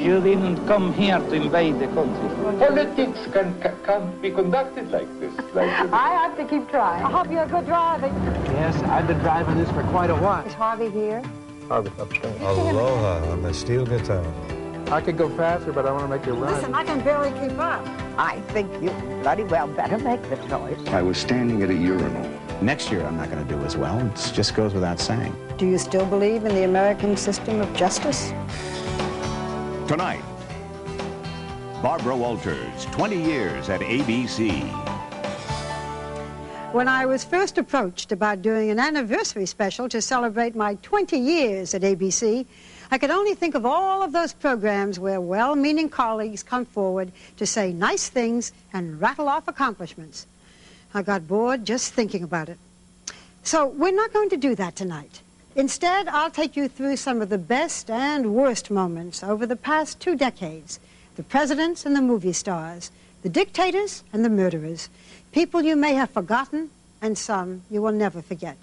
You didn't come here to invade the country. Politics can't be conducted like this. I have to keep trying. I hope you're a good driver. Yes, I've been driving this for quite a while. Is Harvey here? Harvey's upstairs. Aloha on the steel guitar. I could go faster, but I want to make you run. Listen, I can barely keep up. I think you bloody well better make the choice. I was standing at a urinal. Next year, I'm not going to do as well. It just goes without saying. Do you still believe in the American system of justice? Tonight, Barbara Walters, 20 years at ABC. When I was first approached about doing an anniversary special to celebrate my 20 years at ABC, I could only think of all of those programs where well-meaning colleagues come forward to say nice things and rattle off accomplishments. I got bored just thinking about it. So we're not going to do that tonight. Instead, I'll take you through some of the best and worst moments over the past 2 decades. The presidents and the movie stars, the dictators and the murderers, people you may have forgotten and some you will never forget.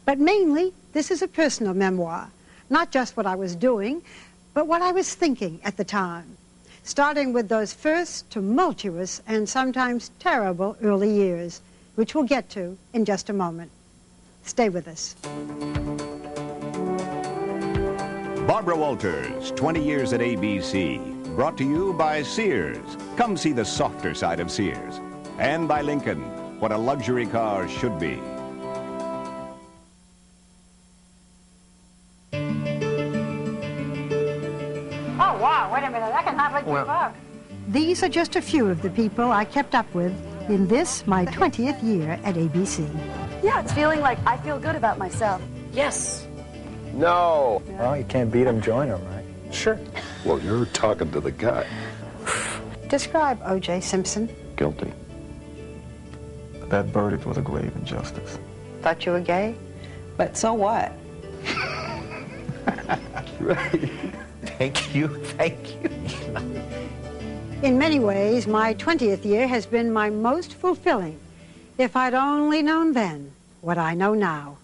But mainly, this is a personal memoir. Not just what I was doing, but what I was thinking at the time, starting with those first tumultuous and sometimes terrible early years, which we'll get to in just a moment. Stay with us. Barbara Walters, 20 years at ABC. Brought to you by Sears. Come see the softer side of Sears. And by Lincoln, what a luxury car should be. Oh, wow, wait a minute, I can hardly keep up. These are just a few of the people I kept up with in this, my 20th year at ABC. Yeah, it's feeling like I feel good about myself. Yes. No. Well, you can't beat them, join them, right? Sure. Well, you're talking to the guy. Describe O.J. Simpson. Guilty. That verdict was a grave injustice. Thought you were gay? But so what? Right. Thank you, thank you. In many ways, my 20th year has been my most fulfilling. If I'd only known then what I know now.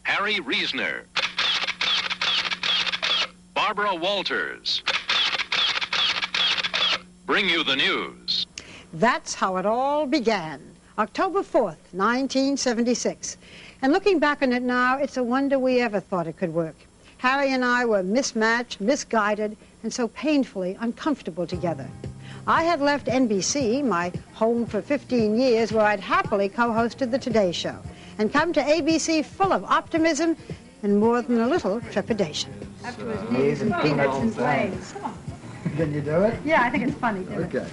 Harry Reasoner. Barbara Walters. Bring you the news. That's how it all began, October 4th, 1976. And looking back on it now, it's a wonder we ever thought it could work. Harry and I were mismatched, misguided, and so painfully uncomfortable together. I had left NBC, my home for 15 years, where I'd happily co-hosted the Today Show, and come to ABC full of optimism and more than a little trepidation. Up to his knees in peanuts and flames. Can you do it? Yeah, I think it's funny. Okay.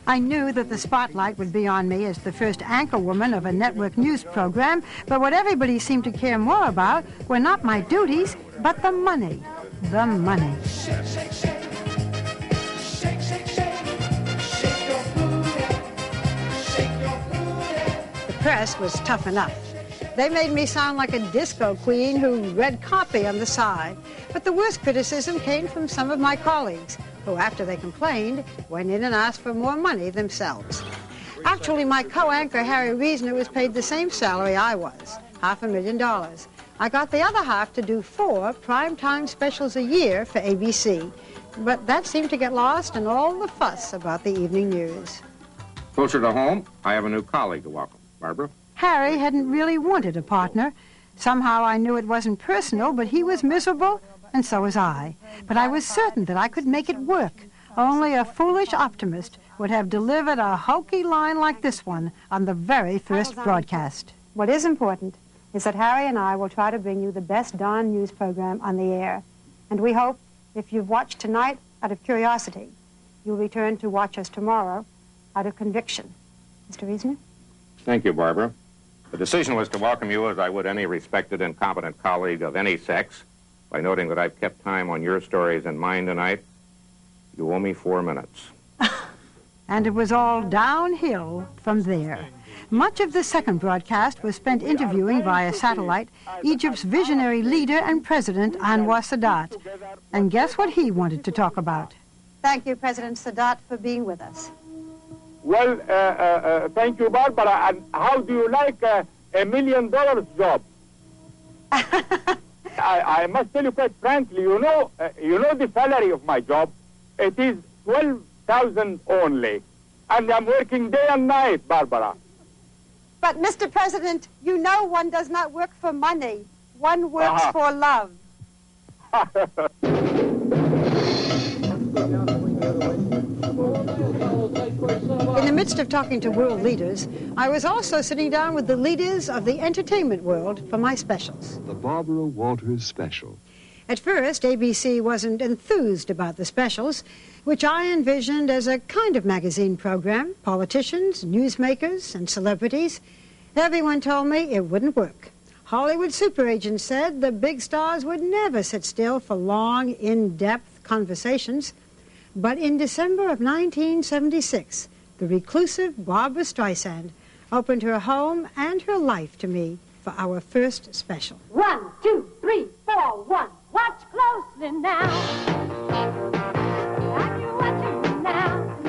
I knew that the spotlight would be on me as the first anchor woman of a network news program, but what everybody seemed to care more about were not my duties, but the money. The money. Shake, shake, shake. Shake, shake, shake. Shake your booty. Shake your booty. The press was tough enough. They made me sound like a disco queen who read copy on the side. But the worst criticism came from some of my colleagues, who, after they complained, went in and asked for more money themselves. Actually, my co-anchor, Harry Reasoner, was paid the same salary I was, $500,000. I got the other half to do 4 primetime specials a year for ABC. But that seemed to get lost in all the fuss about the evening news. Closer to home, I have a new colleague to welcome. Barbara? Harry hadn't really wanted a partner. Somehow I knew it wasn't personal, but he was miserable, and so was I. But I was certain that I could make it work. Only a foolish optimist would have delivered a hokey line like this one on the very first broadcast. What is important is that Harry and I will try to bring you the best darn news program on the air. And we hope, if you've watched tonight out of curiosity, you'll return to watch us tomorrow out of conviction. Mr. Reasoner? Thank you, Barbara. The decision was to welcome you as I would any respected and competent colleague of any sex. By noting that I've kept time on your stories and mine tonight, you owe me 4 minutes. And it was all downhill from there. Much of the second broadcast was spent interviewing via satellite Egypt's visionary leader and president, Anwar Sadat. And guess what he wanted to talk about? Thank you, President Sadat, for being with us. Well, thank you, Barbara. And how do you like $1 million job? I must tell you quite frankly, you know the salary of my job. It is 12,000 only. And I'm working day and night, Barbara. But, Mr. President, you know one does not work for money. One works for love. In the midst of talking to world leaders, I was also sitting down with the leaders of the entertainment world for my specials. The Barbara Walters Special. At first, ABC wasn't enthused about the specials, which I envisioned as a kind of magazine program. Politicians, newsmakers, and celebrities. Everyone told me it wouldn't work. Hollywood super agents said the big stars would never sit still for long, in-depth conversations. But in December of 1976, the reclusive Barbra Streisand opened her home and her life to me for our first special. 1, 2, 3, 4, 1. Watch closely now.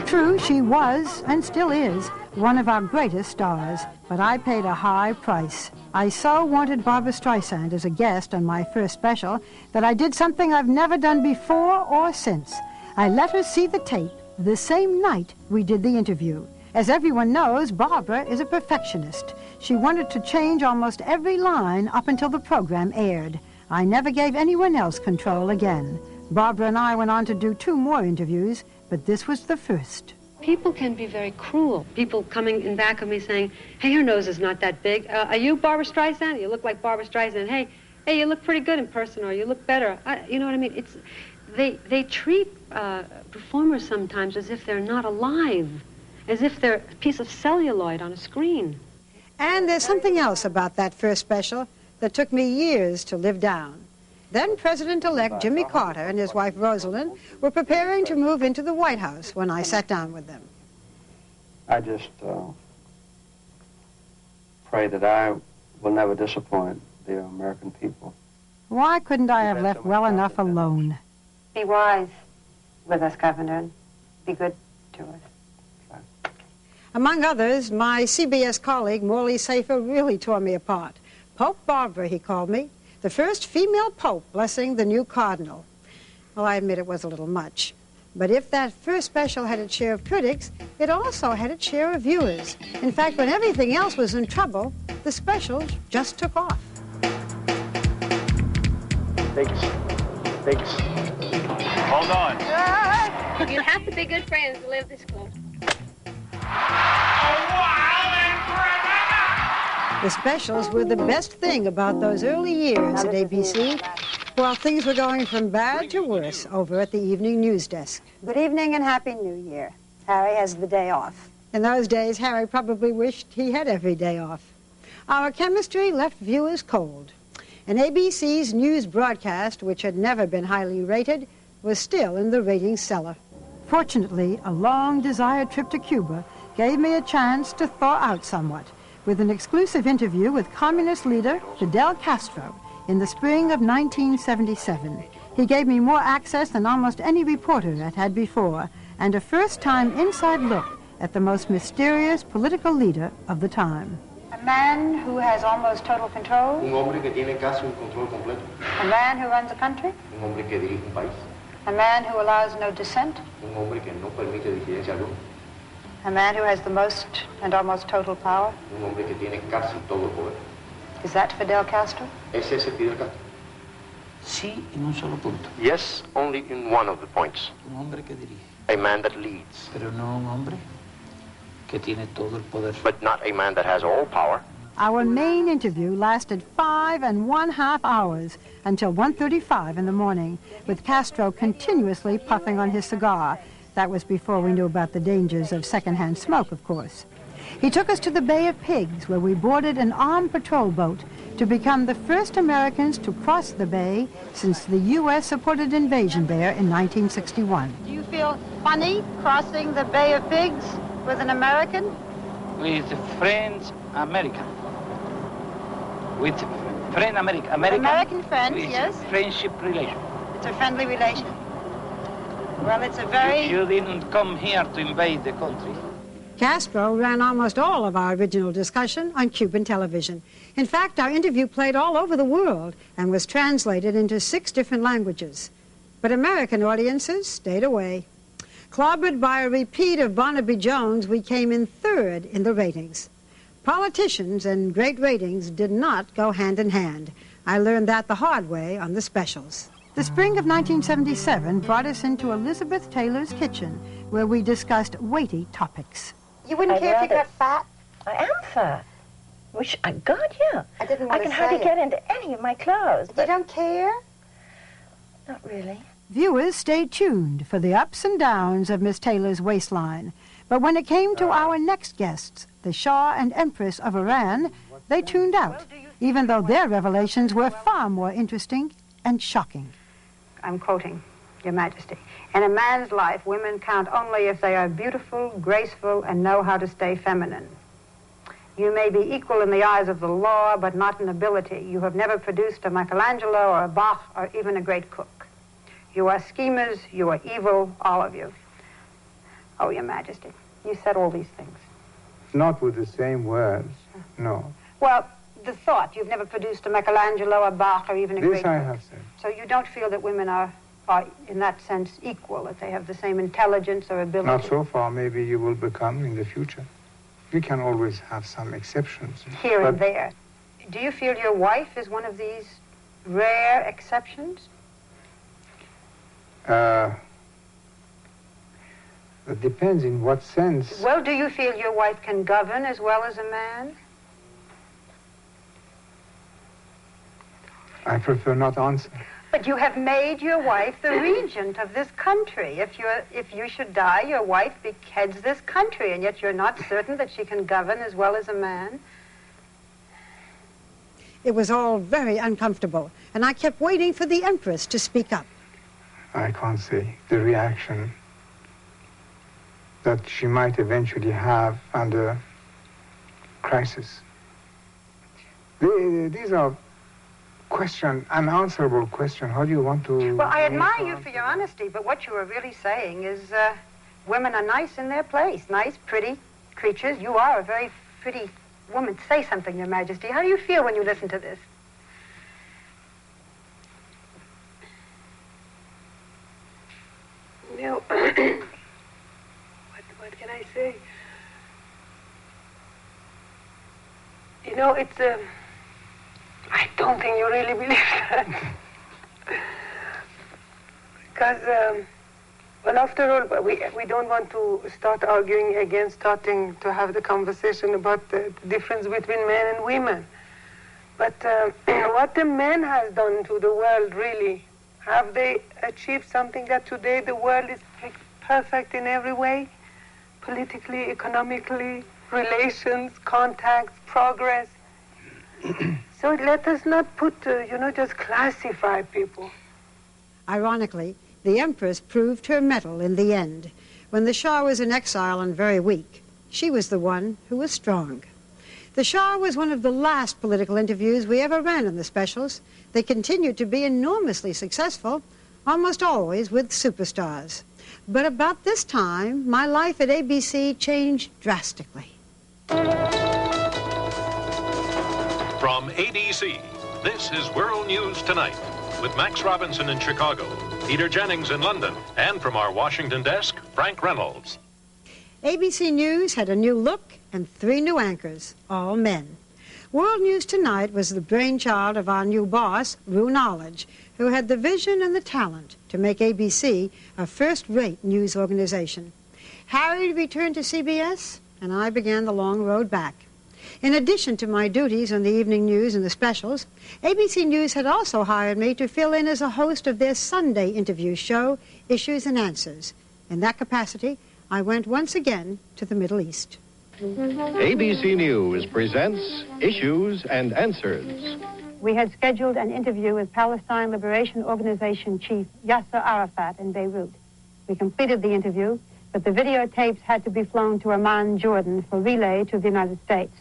True, she was, and still is, one of our greatest stars, but I paid a high price. I so wanted Barbra Streisand as a guest on my first special that I did something I've never done before or since. I let her see the tape the same night we did the interview. As everyone knows, Barbara is a perfectionist. She wanted to change almost every line up until the program aired. I never gave anyone else control again. Barbara and I went on to do 2 more interviews, but this was the first. People can be very cruel. People coming in back of me saying, hey, your nose is not that big. Are you Barbra Streisand? You look like Barbra Streisand. Hey, you look pretty good in person, or you look better. You know what I mean? They treat performers sometimes as if they're not alive, as if they're a piece of celluloid on a screen. And there's something else about that first special that took me years to live down. Then President-elect Jimmy Carter and his wife Rosalind were preparing to move into the White House when I sat down with them. I just pray that I will never disappoint the American people. Why couldn't I have left well enough alone? Be wise with us, Governor, and be good to us. Among others, my CBS colleague, Morley Safer, really tore me apart. Pope Barbara, he called me. The first female pope blessing the new cardinal. Well, I admit it was a little much. But if that first special had its share of critics, it also had its share of viewers. In fact, when everything else was in trouble, the specials just took off. Thanks. Hold on. You have to be good friends to live this close. The specials were the best thing about those early years at ABC, while things were going from bad to worse over at the evening news desk. Good evening and Happy New Year. Harry has the day off. In those days, Harry probably wished he had every day off. Our chemistry left viewers cold. And ABC's news broadcast, which had never been highly rated, was still in the ratings cellar. Fortunately, a long-desired trip to Cuba gave me a chance to thaw out somewhat with an exclusive interview with communist leader Fidel Castro in the spring of 1977. He gave me more access than almost any reporter had had before, and a first-time inside look at the most mysterious political leader of the time. A man who has almost total control. Un hombre que tiene casi un control completo. A man who runs a country. Un hombre que dirige un país. A man who allows no dissent. Un hombre que no permite disidencia alguna. A man who has the most and almost total power. Un hombre que tiene casi todo el poder. Is that Fidel Castro? ¿Es ese Fidel Castro? Sí, en un solo punto. Yes, only in one of the points. Un hombre que dirige. A man that leads. Pero no un hombre que tiene todo el poder. But not a man that has all power. Our main interview lasted 5½ hours until 1:35 in the morning, with Castro continuously puffing on his cigar. That was before we knew about the dangers of secondhand smoke, of course. He took us to the Bay of Pigs, where we boarded an armed patrol boat to become the first Americans to cross the bay since the U.S. supported invasion there in 1961. Do you feel funny crossing the Bay of Pigs with an American? With friends American. With friend American. American friends, yes. Friendship relation. It's a friendly relation. Well, it's a very... You didn't come here to invade the country. Castro ran almost all of our original discussion on Cuban television. In fact, our interview played all over the world and was translated into 6 different languages. But American audiences stayed away. Clobbered by a repeat of Barnaby Jones, we came in 3rd in the ratings. Politicians and great ratings did not go hand in hand. I learned that the hard way on the specials. The spring of 1977 brought us into Elizabeth Taylor's kitchen, where we discussed weighty topics. You wouldn't care if you got fat? I am fat. God, yeah. I didn't want I to can say hardly it. get into any of my clothes. You don't care? Not really. Viewers stayed tuned for the ups and downs of Miss Taylor's waistline. But when it came to our next guests, the Shah and Empress of Iran, they tuned out, even though their revelations were far more interesting and shocking. I'm quoting, Your Majesty. In a man's life, women count only if they are beautiful, graceful, and know how to stay feminine. You may be equal in the eyes of the law, but not in ability. You have never produced a Michelangelo or a Bach or even a great cook. You are schemers, you are evil, all of you. Oh, Your Majesty, you said all these things. Not with the same words, no. Well, the thought, you've never produced a Michelangelo, a Bach, or even a great This cook. I have said. So you don't feel that women are, in that sense, equal, that they have the same intelligence or ability? Not so far. Maybe you will become in the future. We can always have some exceptions. Here and there. Do you feel your wife is one of these rare exceptions? It depends in what sense. Well, do you feel your wife can govern as well as a man? I prefer not answer. But you have made your wife the regent of this country. If you should die, your wife heads this country, and yet you're not certain that she can govern as well as a man? It was all very uncomfortable, and I kept waiting for the Empress to speak up. I can't say the reaction that she might eventually have under crisis. These are unanswerable question. How do you want to... Well, I admire you for your honesty, but what you are really saying is women are nice in their place. Nice, pretty creatures. You are a very pretty woman. Say something, Your Majesty. How do you feel when you listen to this? No. What can I say? You know, it's... I don't think you really believe that. Because, well, after all, we don't want to start arguing against starting to have the conversation about the difference between men and women. But what the men has done to the world, really, have they achieved something that today the world is perfect in every way? Politically, economically, relations, contacts, progress. So let us not put, just classify people. Ironically, the Empress proved her mettle in the end. When the Shah was in exile and very weak, she was the one who was strong. The Shah was one of the last political interviews we ever ran in the specials. They continued to be enormously successful, almost always with superstars. But about this time, my life at ABC changed drastically. From ABC, this is World News Tonight with Max Robinson in Chicago, Peter Jennings in London, and from our Washington desk, Frank Reynolds. ABC News had a new look and 3 new anchors, all men. World News Tonight was the brainchild of our new boss, Rue Knowledge, who had the vision and the talent to make ABC a first-rate news organization. Harry returned to CBS, and I began the long road back. In addition to my duties on the evening news and the specials, ABC News had also hired me to fill in as a host of their Sunday interview show, Issues and Answers. In that capacity, I went once again to the Middle East. ABC News presents Issues and Answers. We had scheduled an interview with Palestine Liberation Organization Chief Yasser Arafat in Beirut. We completed the interview, but the videotapes had to be flown to Amman, Jordan, for relay to the United States.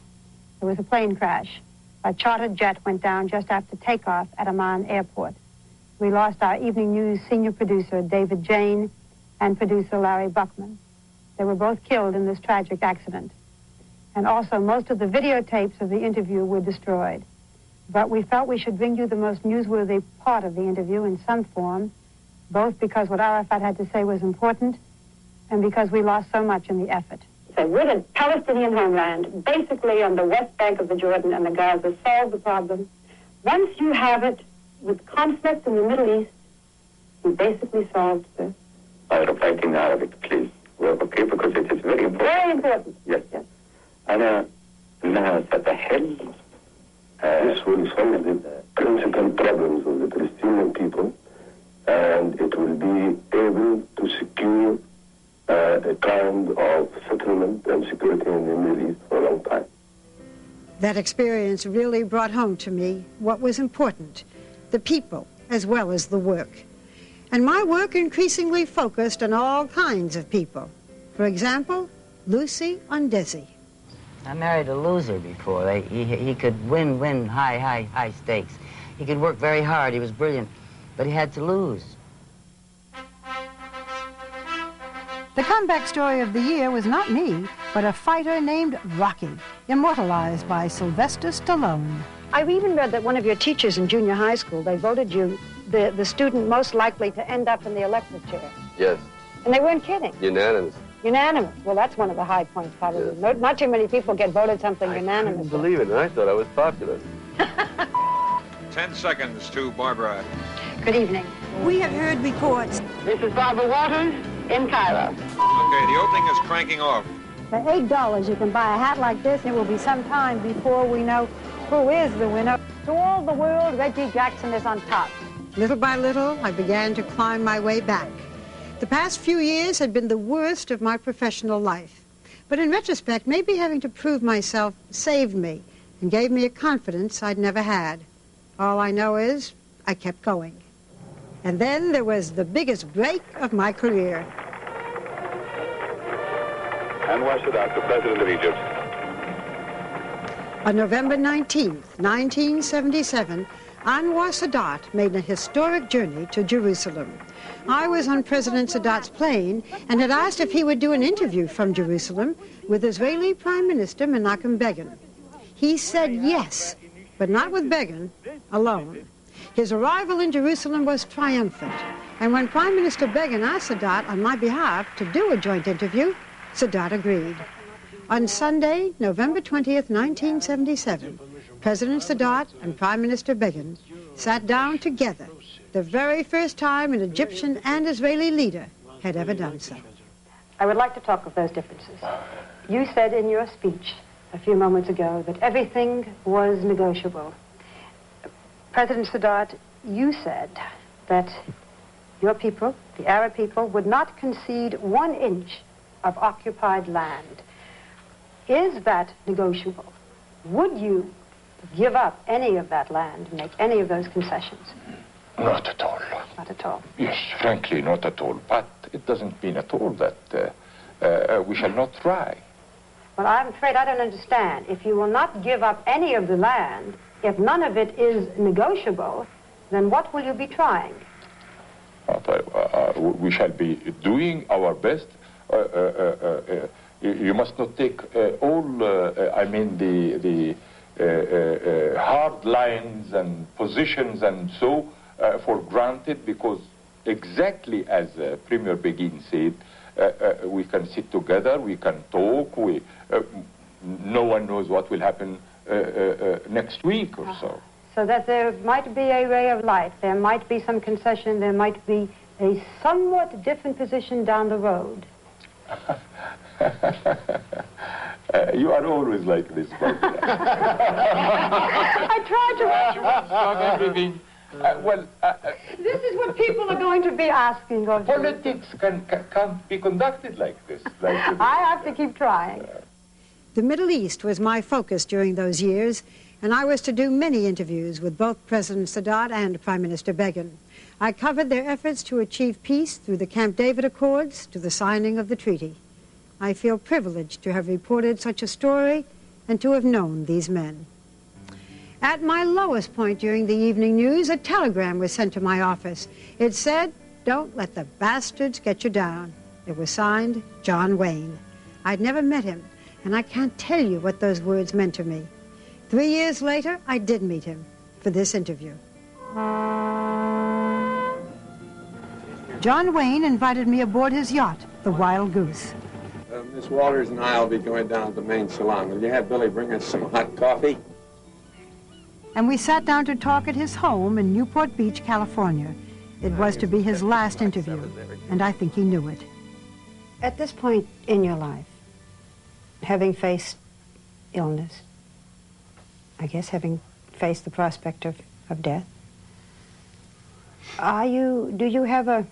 There was a plane crash. A chartered jet went down just after takeoff at Amman Airport. We lost our evening news senior producer, David Jane, and producer Larry Buckman. They were both killed in this tragic accident. And also, most of the videotapes of the interview were destroyed. But we felt we should bring you the most newsworthy part of the interview in some form, both because what Arafat had to say was important and because we lost so much in the effort. So with a Palestinian homeland, basically on the west bank of the Jordan and the Gaza, solve the problem. Once you have it, with conflict in the Middle East, you basically solved the... I'll reply in Arabic, please. Well, okay, because it is very important. Very important. Yes. أنا إنها ستحل this will solve the principal problems of the Palestinian people, and it will be able to secure a kind of settlement and security in the Middle East for a long time. That experience really brought home to me what was important, the people as well as the work. And my work increasingly focused on all kinds of people. For example, Lucy Ondesi. I married a loser before. He could win high stakes. He could work very hard. He was brilliant, but he had to lose. The comeback story of the year was not me, but a fighter named Rocky, immortalized by Sylvester Stallone. I've even read that one of your teachers in junior high school, they voted you the student most likely to end up in the electric chair. Yes. And they weren't kidding. Unanimous. Unanimous. Well, that's one of the high points, probably. Yes. Not too many people get voted something unanimous. I couldn't believe it, and I thought I was popular. 10 seconds to Barbara. Good evening. We have heard reports. This is Barbara Walters in Cairo. Okay, the opening is cranking off. For $8, you can buy a hat like this, and it will be some time before we know who is the winner. To all the world, Reggie Jackson is on top. Little by little, I began to climb my way back. The past few years had been the worst of my professional life. But in retrospect, maybe having to prove myself saved me and gave me a confidence I'd never had. All I know is I kept going. And then there was the biggest break of my career. Anwar Sadat, the president of Egypt. On November 19th, 1977, Anwar Sadat made a historic journey to Jerusalem. I was on President Sadat's plane and had asked if he would do an interview from Jerusalem with Israeli Prime Minister Menachem Begin. He said yes, but not with Begin alone. His arrival in Jerusalem was triumphant, and when Prime Minister Begin asked Sadat on my behalf to do a joint interview, Sadat agreed. On Sunday, November 20th, 1977, President Sadat and Prime Minister Begin sat down together, the very first time an Egyptian and Israeli leader had ever done so. I would like to talk of those differences. You said in your speech a few moments ago that everything was negotiable. President Sadat, you said that your people, the Arab people, would not concede 1 inch of occupied land. Is that negotiable? Would you give up any of that land, make any of those concessions? Not at all. Not at all. Yes, frankly, not at all. But it doesn't mean at all that we shall not try. Well, I'm afraid I don't understand. If you will not give up any of the land, if none of it is negotiable, then what will you be trying? We shall be doing our best. You must not take all, the hard lines and positions and so for granted, because exactly as Premier Begin said, we can sit together, we can talk, no one knows what will happen next week or so. So that there might be a ray of light, there might be some concession, there might be a somewhat different position down the road. You are always like this, Barbara. I tried to watch you. Everything. This is what people are going to be asking of you. Politics can't be conducted like this. I have to keep trying. The Middle East was my focus during those years, and I was to do many interviews with both President Sadat and Prime Minister Begin. I covered their efforts to achieve peace through the Camp David Accords to the signing of the treaty. I feel privileged to have reported such a story and to have known these men. At my lowest point during the evening news, a telegram was sent to my office. It said, "Don't let the bastards get you down." It was signed, John Wayne. I'd never met him, and I can't tell you what those words meant to me. 3 years later, I did meet him for this interview. John Wayne invited me aboard his yacht, the Wild Goose. Miss Walters and I will be going down to the main salon. Will you have Billy bring us some hot coffee? And we sat down to talk at his home in Newport Beach, California. It was to be his last interview, and I think he knew it. At this point in your life, having faced illness, I guess having faced the prospect of death, do you have a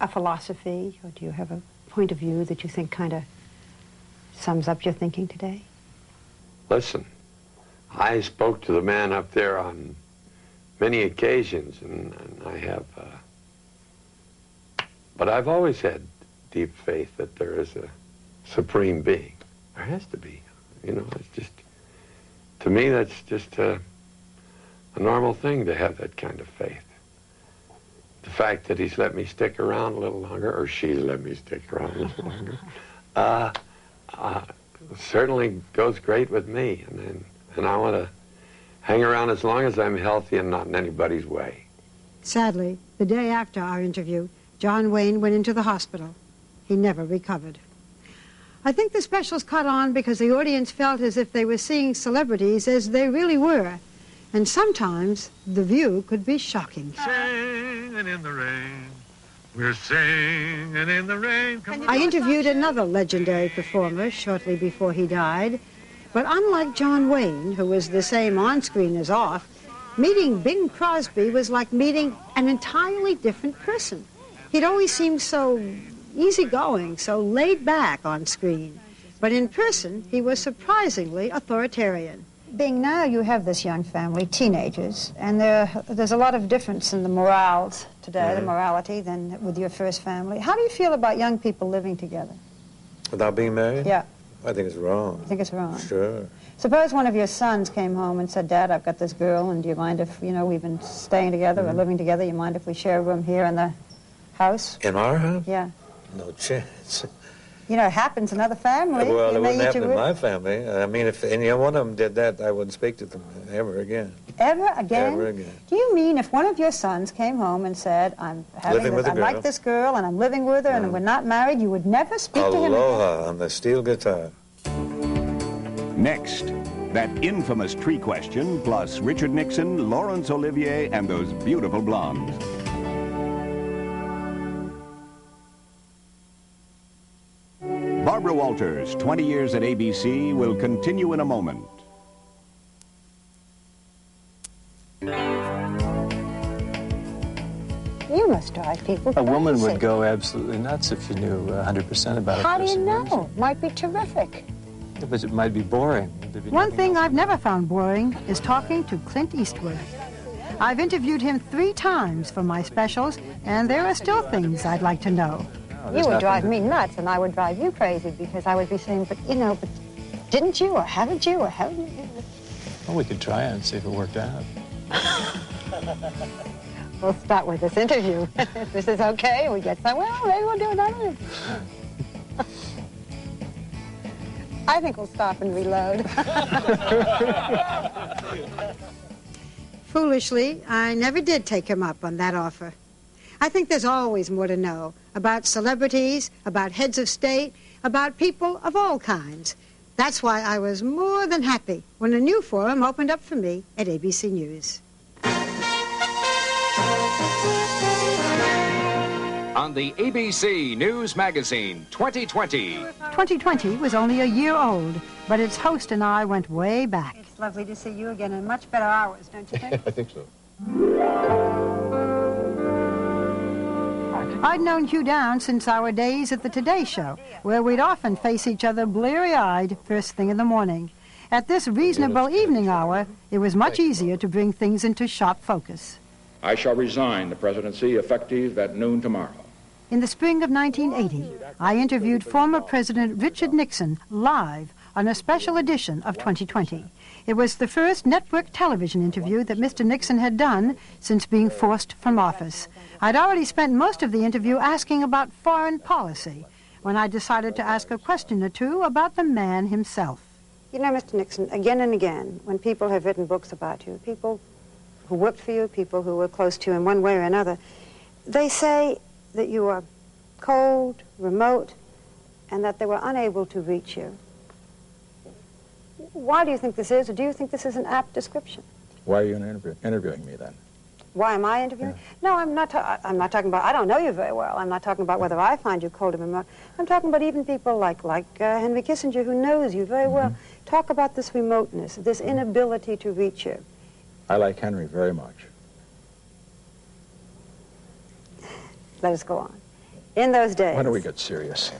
philosophy, or do you have a point of view that you think kind of sums up your thinking today? Listen, I spoke to the man up there on many occasions, and I have, but I've always had deep faith that there is a supreme being. There has to be. You know, it's just, to me, that's just a normal thing to have that kind of faith. The fact that he's let me stick around a little longer, or she's let me stick around a little longer, certainly goes great with me. And I want to hang around as long as I'm healthy and not in anybody's way. Sadly, the day after our interview, John Wayne went into the hospital. He never recovered. I think the specials caught on because the audience felt as if they were seeing celebrities as they really were. And sometimes the view could be shocking. Singing in the rain, we're singing in the rain. I interviewed another legendary performer shortly before he died. But unlike John Wayne, who was the same on-screen as off, meeting Bing Crosby was like meeting an entirely different person. He'd always seemed so easygoing, so laid back on screen. But in person, he was surprisingly authoritarian. Bing, now you have this young family, teenagers, and there's a lot of difference in the morals today, the morality, than with your first family. How do you feel about young people living together? Without being married? Yeah. I think it's wrong. You think it's wrong? Sure. Suppose one of your sons came home and said, Dad, I've got this girl, and do you mind if, we've been staying together or living together, you mind if we share a room here in the house? In our house? Yeah. No chance. It happens in other families. Well, it wouldn't happen in my family. I mean, if any one of them did that, I wouldn't speak to them ever again. Ever again? Ever again. Do you mean if one of your sons came home and said, I like this girl and I'm living with her and we're not married, you would never speak to him again? Aloha on the steel guitar. Next, that infamous tree question, plus Richard Nixon, Laurence Olivier, and those beautiful blondes. Barbara Walters, 20 years at ABC, will continue in a moment. You must drive people crazy. A woman would go absolutely nuts if you knew 100% about it. How do you know? Might be terrific. Yeah, but it might be boring. One thing I've never found boring is talking to Clint Eastwood. I've interviewed him 3 times for my specials, and there are still things I'd like to know. You would drive me nuts, and I would drive you crazy, because I would be saying, but didn't you, or haven't you, or haven't you? Well, we could try it and see if it worked out. We'll start with this interview. If this is okay, we get some, well, maybe we'll do another one. I think we'll stop and reload. Foolishly, I never did take him up on that offer. I think there's always more to know about celebrities, about heads of state, about people of all kinds. That's why I was more than happy when a new forum opened up for me at ABC News. On the ABC News Magazine 2020. 2020 was only a year old, but its host and I went way back. It's lovely to see you again in much better hours, don't you think? I think so. I'd known Hugh Downs since our days at the Today Show, where we'd often face each other bleary-eyed first thing in the morning. At this reasonable evening hour, it was much easier to bring things into sharp focus. I shall resign the presidency effective at noon tomorrow. In the spring of 1980, I interviewed former President Richard Nixon live on a special edition of 2020. It was the first network television interview that Mr. Nixon had done since being forced from office. I'd already spent most of the interview asking about foreign policy when I decided to ask a question or two about the man himself. You know, Mr. Nixon, again and again, when people have written books about you, people who worked for you, people who were close to you in one way or another, they say that you are cold, remote, and that they were unable to reach you. Why do you think this is, or do you think this is an apt description? Why are you interviewing me then? Why am I interviewing? Yeah. No, I'm not talking about, I don't know you very well. I'm not talking about whether I find you cold and remote. I'm talking about even people like Henry Kissinger, who knows you very well. Talk about this remoteness, this inability to reach you. I like Henry very much. Let us go on. In those days... When do we get serious?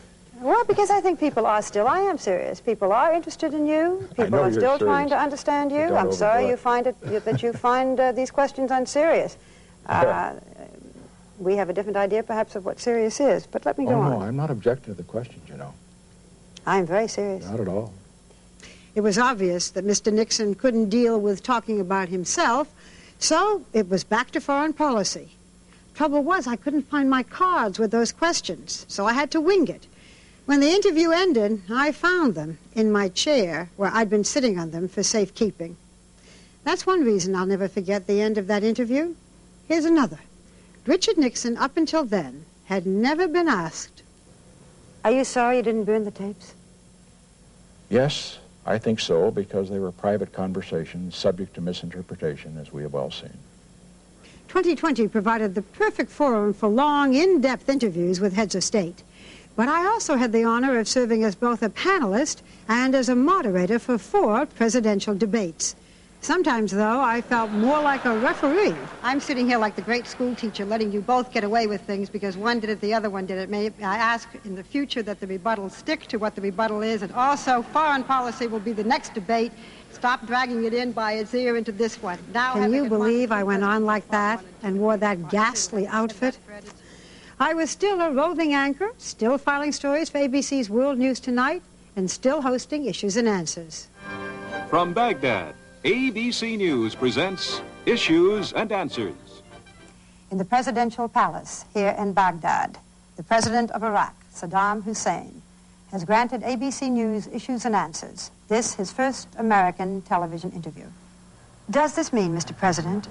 Well, because I think people are still, I am serious. People are interested in you. People are still trying to understand you. I'm sorry you find that you find these questions unserious. We have a different idea, perhaps, of what serious is. But let me go on. No, I'm not objecting to the questions, you know. I'm very serious. Not at all. It was obvious that Mr. Nixon couldn't deal with talking about himself, so it was back to foreign policy. Trouble was, I couldn't find my cards with those questions, so I had to wing it. When the interview ended, I found them in my chair where I'd been sitting on them for safekeeping. That's one reason I'll never forget the end of that interview. Here's another. Richard Nixon, up until then, had never been asked. Are you sorry you didn't burn the tapes? Yes, I think so, because they were private conversations subject to misinterpretation, as we have all seen. 2020 provided the perfect forum for long, in-depth interviews with heads of state. But I also had the honor of serving as both a panelist and as a moderator for 4 presidential debates. Sometimes, though, I felt more like a referee. I'm sitting here like the great school teacher, letting you both get away with things because one did it, the other one did it. May I ask in the future that the rebuttal stick to what the rebuttal is, and also foreign policy will be the next debate. Stop dragging it in by its ear into this one. Now, can you believe I went on like that and wore that ghastly outfit? I was still a roving anchor, still filing stories for ABC's World News Tonight, and still hosting Issues and Answers. From Baghdad, ABC News presents Issues and Answers. In the presidential palace here in Baghdad, the president of Iraq, Saddam Hussein, has granted ABC News Issues and Answers. This, his first American television interview. Does this mean, Mr. President,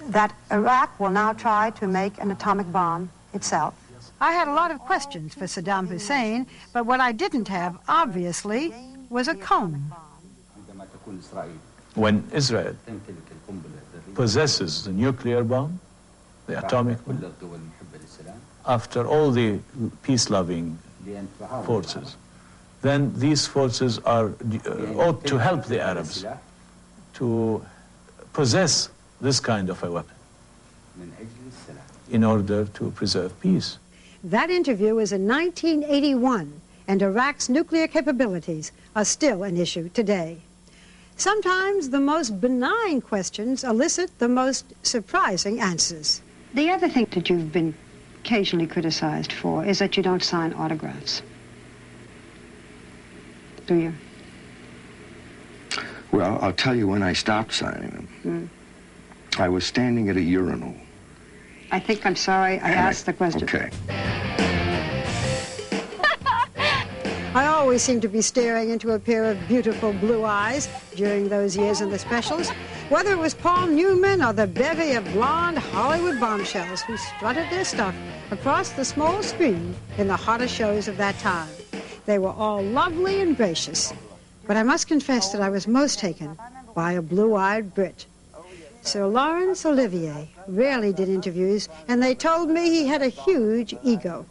that Iraq will now try to make an atomic bomb itself? I had a lot of questions for Saddam Hussein, but what I didn't have, obviously, was a comb. When Israel possesses the nuclear bomb, the atomic bomb, after all the peace-loving forces, then these forces ought to help the Arabs to possess this kind of a weapon in order to preserve peace. That interview was in 1981, and Iraq's nuclear capabilities are still an issue today. Sometimes the most benign questions elicit the most surprising answers. The other thing that you've been occasionally criticized for is that you don't sign autographs. Do you? Well, I'll tell you when I stopped signing them. I was standing at a urinal. I think I'm sorry I asked the question. Okay. I always seemed to be staring into a pair of beautiful blue eyes during those years in the specials, whether it was Paul Newman or the bevy of blonde Hollywood bombshells who strutted their stuff across the small screen in the hottest shows of that time. They were all lovely and gracious, but I must confess that I was most taken by a blue-eyed Brit. Sir Laurence Olivier rarely did interviews, and they told me he had a huge ego.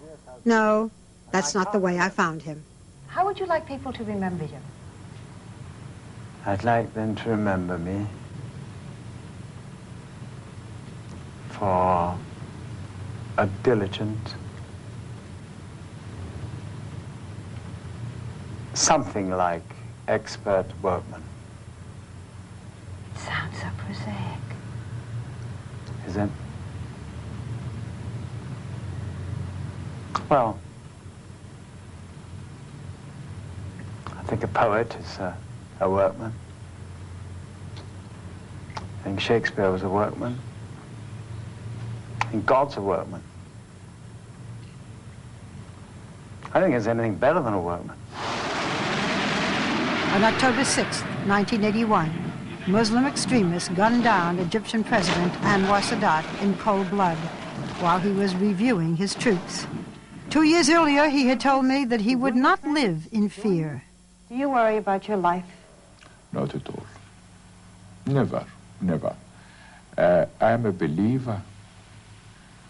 No, that's not the way I found him. How would you like people to remember you? I'd like them to remember me for a diligent, something like expert workman. Sounds so prosaic. Is it? Well, I think a poet is a workman. think Shakespeare was a workman. I think God's a workman. I don't think there's anything better than a workman. On October 6, 1981, Muslim extremists gunned down Egyptian President Anwar Sadat in cold blood while he was reviewing his troops. 2 years earlier, he had told me that he would not live in fear. Do you worry about your life? Not at all. Never, never. I am a believer,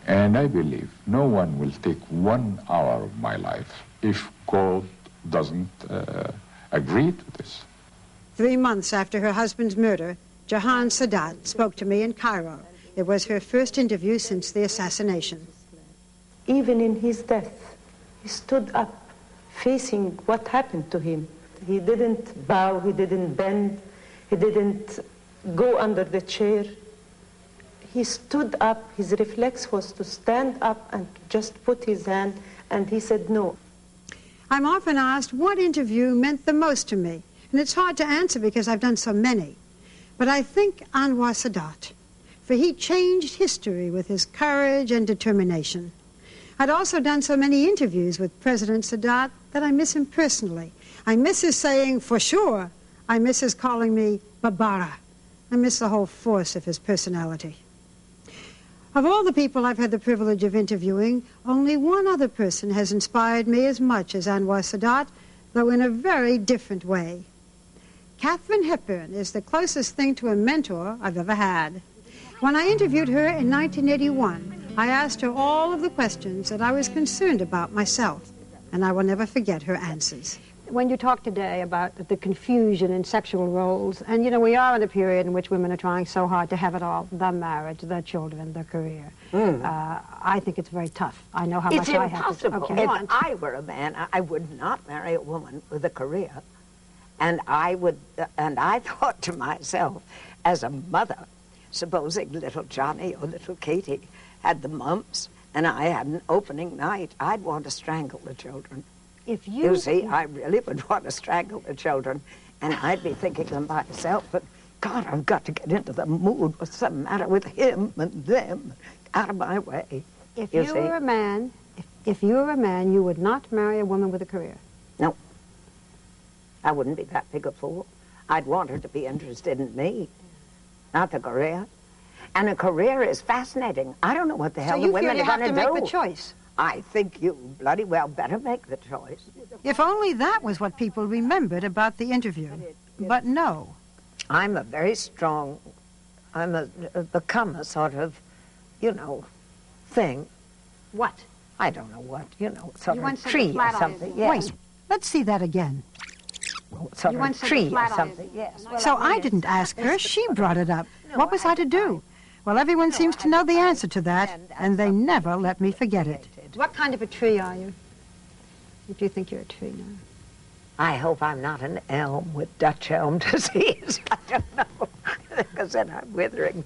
and I believe no one will take 1 hour of my life if God doesn't agree to this. 3 months after her husband's murder, Jahan Sadat spoke to me in Cairo. It was her first interview since the assassination. Even in his death, he stood up, facing what happened to him. He didn't bow, he didn't bend, he didn't go under the chair. He stood up, his reflex was to stand up and just put his hand, and he said no. I'm often asked what interview meant the most to me, and it's hard to answer because I've done so many. But I think Anwar Sadat, for he changed history with his courage and determination. I'd also done so many interviews with President Sadat that I miss him personally. I miss his saying, for sure. I miss his calling me Barbara. I miss the whole force of his personality. Of all the people I've had the privilege of interviewing, only one other person has inspired me as much as Anwar Sadat, though in a very different way. Katharine Hepburn is the closest thing to a mentor I've ever had. When I interviewed her in 1981, I asked her all of the questions that I was concerned about myself, and I will never forget her answers. When you talk today about the confusion in sexual roles, and you know, we are in a period in which women are trying so hard to have it all, the marriage, the children, the career. I think it's very tough. I know how much I have to... It's impossible. If I were a man, I would not marry a woman with a career. And I thought to myself, as a mother, supposing little Johnny or little Katie had the mumps and I had an opening night, I'd want to strangle the children. If you see, I really would want to strangle the children, and I'd be thinking to myself, but God, I've got to get into the mood. What's the matter with him and them? Out of my way. If you were a man, if you were a man, you would not marry a woman with a career. No. I wouldn't be that big a fool. I'd want her to be interested in me, not the career. And a career is fascinating. I don't know what the hell the women are going to do. So you feel you have to make the choice? I think you bloody well better make the choice. If only that was what people remembered about the interview. But no. I'm a very strong, become a sort of, you know, thing. What? I don't know what, you know, sort of tree or something. Yes. Wait, let's see that again. Sort of tree or something, yes. So I didn't ask her, she brought it up. What was I to do? Well, everyone seems to know the answer to that, and they never let me forget it. What kind of a tree are you? If you think you're a tree now. I hope I'm not an elm with Dutch elm disease. I don't know, because then I'm withering.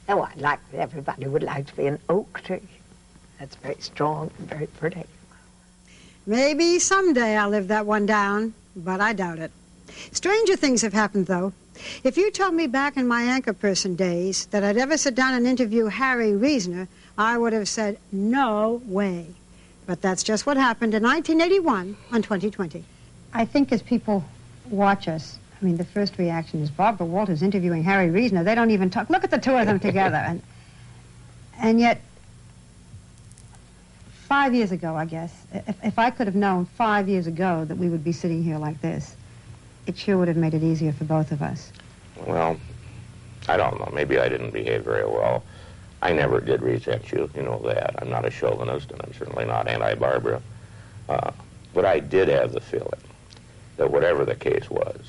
Oh, everybody would like to be an oak tree. That's very strong and very pretty. Maybe someday I'll live that one down, but I doubt it. Stranger things have happened, though. If you told me back in my anchor person days that I'd ever sit down and interview Harry Reasoner, I would have said, no way. But that's just what happened in 1981 on 2020. I think as people watch us, I mean, the first reaction is Barbara Walters interviewing Harry Reasoner. They don't even talk. Look at the two of them together. And yet, 5 years ago, I guess, if I could have known 5 years ago that we would be sitting here like this, it sure would have made it easier for both of us. Well, I don't know. Maybe I didn't behave very well. I never did resent you, you know that. I'm not a chauvinist, and I'm certainly not anti-Barbara. But I did have the feeling that whatever the case was,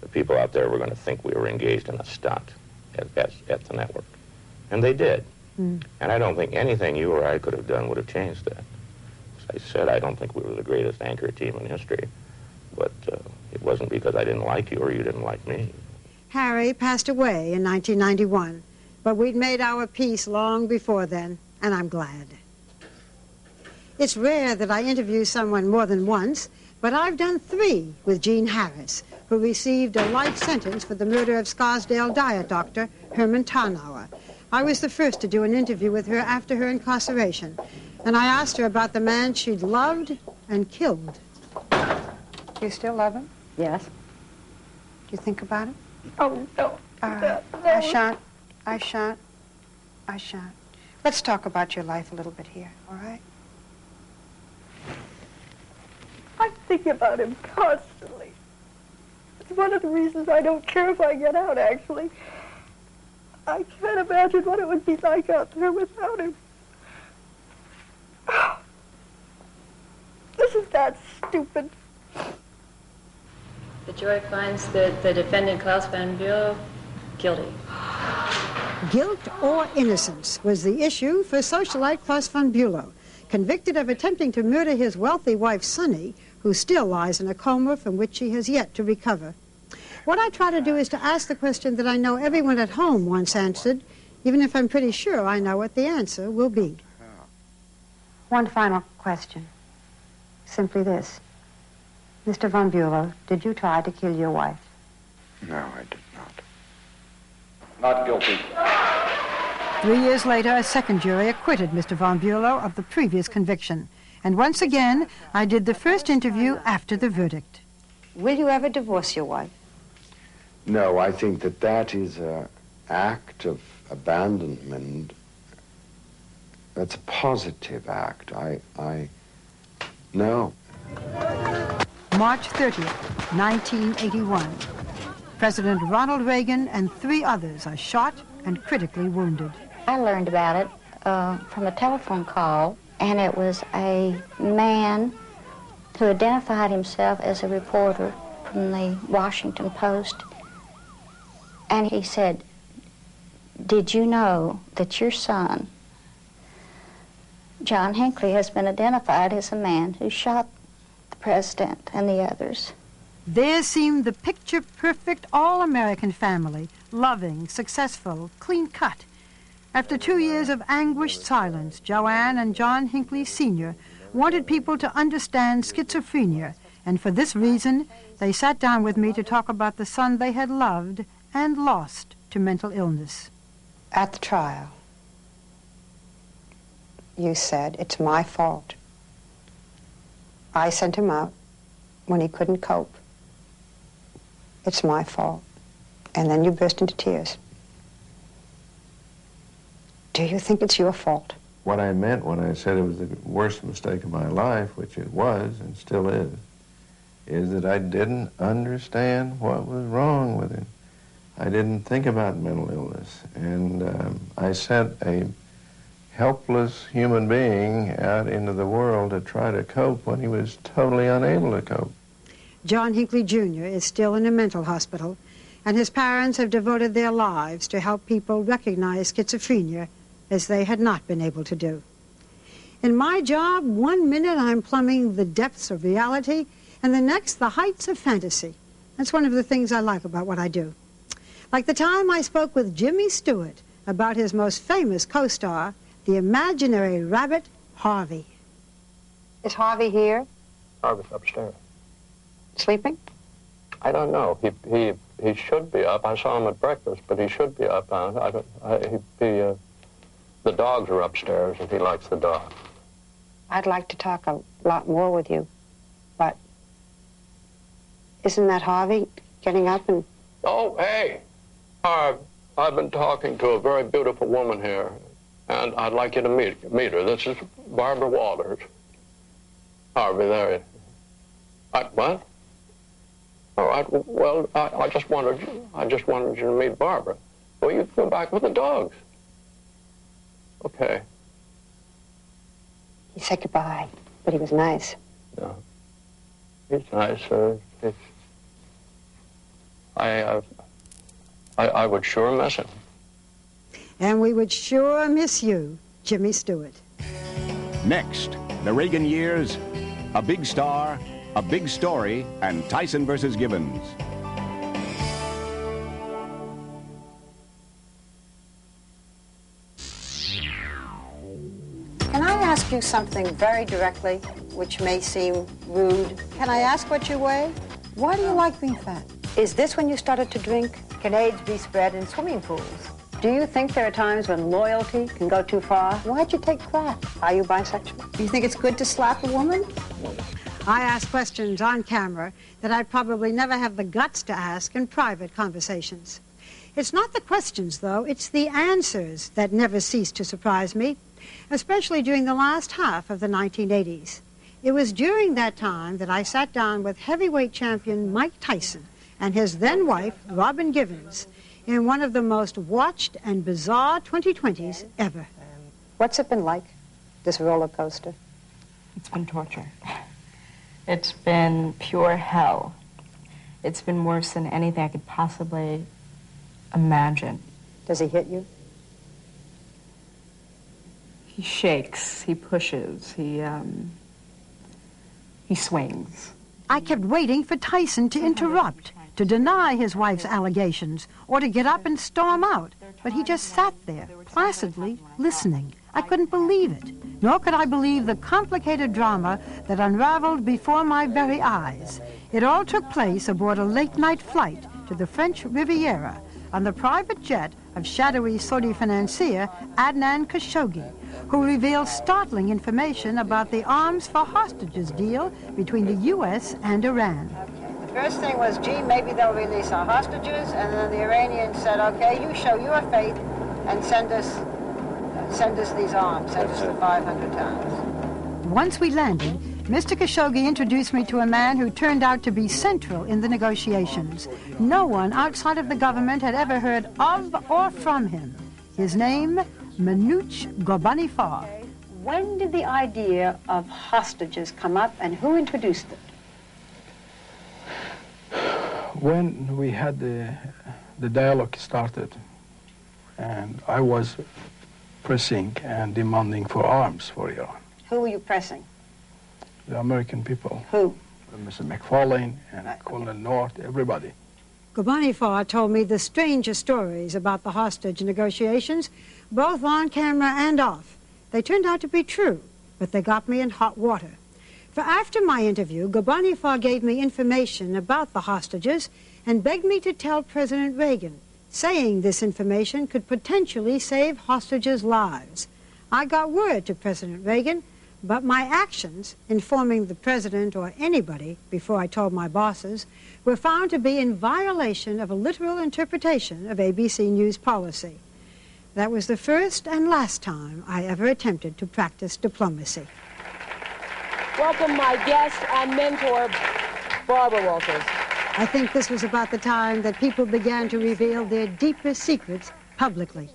the people out there were going to think we were engaged in a stunt at the network. And they did. And I don't think anything you or I could have done would have changed that. As I said, I don't think we were the greatest anchor team in history. But it wasn't because I didn't like you or you didn't like me. Harry passed away in 1991, but we'd made our peace long before then, and I'm glad. It's rare that I interview someone more than once, but I've done 3 with Jean Harris, who received a life sentence for the murder of Scarsdale diet doctor Herman Tarnauer. I was the first to do an interview with her after her incarceration, and I asked her about the man she'd loved and killed. Do you still love him? Yes. Do you think about him? Oh, no. I shan't. I shan't. I shan't. Let's talk about your life a little bit here, all right? I think about him constantly. It's one of the reasons I don't care if I get out, actually. I can't imagine what it would be like out there without him. Isn't that stupid? The jury finds that the defendant, Klaus van Bulow, guilty. Guilt or innocence was the issue for socialite Klaus van Bulow, convicted of attempting to murder his wealthy wife, Sunny, who still lies in a coma from which she has yet to recover. What I try to do is to ask the question that I know everyone at home once answered, even if I'm pretty sure I know what the answer will be. One final question. Simply this. Mr. von Bulow, did you try to kill your wife? No, I did not. Not guilty. 3 years later, a second jury acquitted Mr. von Bulow of the previous conviction. And once again, I did the first interview after the verdict. Will you ever divorce your wife? No, I think that that is an act of abandonment. That's a positive act. No. March 30th, 1981. President Ronald Reagan and 3 others are shot and critically wounded. I learned about it from a telephone call, and it was a man who identified himself as a reporter from the Washington Post. And he said, "Did you know that your son, John Hinckley, has been identified as a man who shot the president and the others?" There seemed the picture-perfect all-American family, loving, successful, clean-cut. After 2 years of anguished silence, Joanne and John Hinckley Sr. wanted people to understand schizophrenia, and for this reason, they sat down with me to talk about the son they had loved and lost to mental illness. At the trial, you said, "It's my fault. I sent him out when he couldn't cope. It's my fault." And then you burst into tears. Do you think it's your fault? What I meant when I said it was the worst mistake of my life, which it was and still is that I didn't understand what was wrong with him. I didn't think about mental illness, and I sent a helpless human being out into the world to try to cope when he was totally unable to cope. John Hinckley Jr. is still in a mental hospital, and his parents have devoted their lives to help people recognize schizophrenia as they had not been able to do. In my job, 1 minute I'm plumbing the depths of reality, and the next the heights of fantasy. That's one of the things I like about what I do. Like the time I spoke with Jimmy Stewart about his most famous co-star, the imaginary rabbit, Harvey. Is Harvey here? Harvey's upstairs. Sleeping? I don't know. He should be up. I saw him at breakfast, but he should be up. The dogs are upstairs, if he likes the dogs. I'd like to talk a lot more with you, but isn't that Harvey getting up and... Oh, hey, Harv, I've been talking to a very beautiful woman here, and I'd like you to meet her. This is Barbara Walters. Harvey, there. What? All right. Well, I just wanted you to meet Barbara. Well, you go back with the dogs. Okay. He said goodbye, but he was nice. Yeah. He's nice. I would sure miss him. And we would sure miss you, Jimmy Stewart. Next, the Reagan years, a big star, a big story, and Tyson versus Gibbons. Can I ask you something very directly, which may seem rude? Can I ask what you weigh? Why do you like being fat? Is this when you started to drink? Can AIDS be spread in swimming pools? Do you think there are times when loyalty can go too far? Why'd you take crack? Are you bisexual? Do you think it's good to slap a woman? I ask questions on camera that I'd probably never have the guts to ask in private conversations. It's not the questions, though, it's the answers that never cease to surprise me, especially during the last half of the 1980s. It was during that time that I sat down with heavyweight champion Mike Tyson and his then-wife, Robin Givens, in one of the most watched and bizarre 2020s ever. What's it been like, this roller coaster? It's been torture. It's been pure hell. It's been worse than anything I could possibly imagine. Does he hit you? He shakes, he pushes, he swings. I kept waiting for Tyson to interrupt, to deny his wife's allegations, or to get up and storm out. But he just sat there, placidly listening. I couldn't believe it, nor could I believe the complicated drama that unraveled before my very eyes. It all took place aboard a late-night flight to the French Riviera on the private jet of shadowy Saudi financier Adnan Khashoggi, who revealed startling information about the arms for hostages deal between the U.S. and Iran. The first thing was, gee, maybe they'll release our hostages, and then the Iranians said, okay, you show your faith and send us these arms, send us the 500 tons. Once we landed, Mr. Khashoggi introduced me to a man who turned out to be central in the negotiations. No one outside of the government had ever heard of or from him. His name, Manouch Ghorbanifar. When did the idea of hostages come up, and who introduced it? When we had the dialogue started, and I was pressing and demanding for arms for Iran. Who were you pressing? The American people. Who? Mr. McFarlane and Colonel North, everybody. Ghorbanifar told me the strangest stories about the hostage negotiations, both on camera and off. They turned out to be true, but they got me in hot water. For after my interview, Ghorbanifar gave me information about the hostages and begged me to tell President Reagan, saying this information could potentially save hostages' lives. I got word to President Reagan, but my actions, informing the president or anybody before I told my bosses, were found to be in violation of a literal interpretation of ABC News policy. That was the first and last time I ever attempted to practice diplomacy. Welcome my guest and mentor, Barbara Walters. I think this was about the time that people began to reveal their deepest secrets publicly.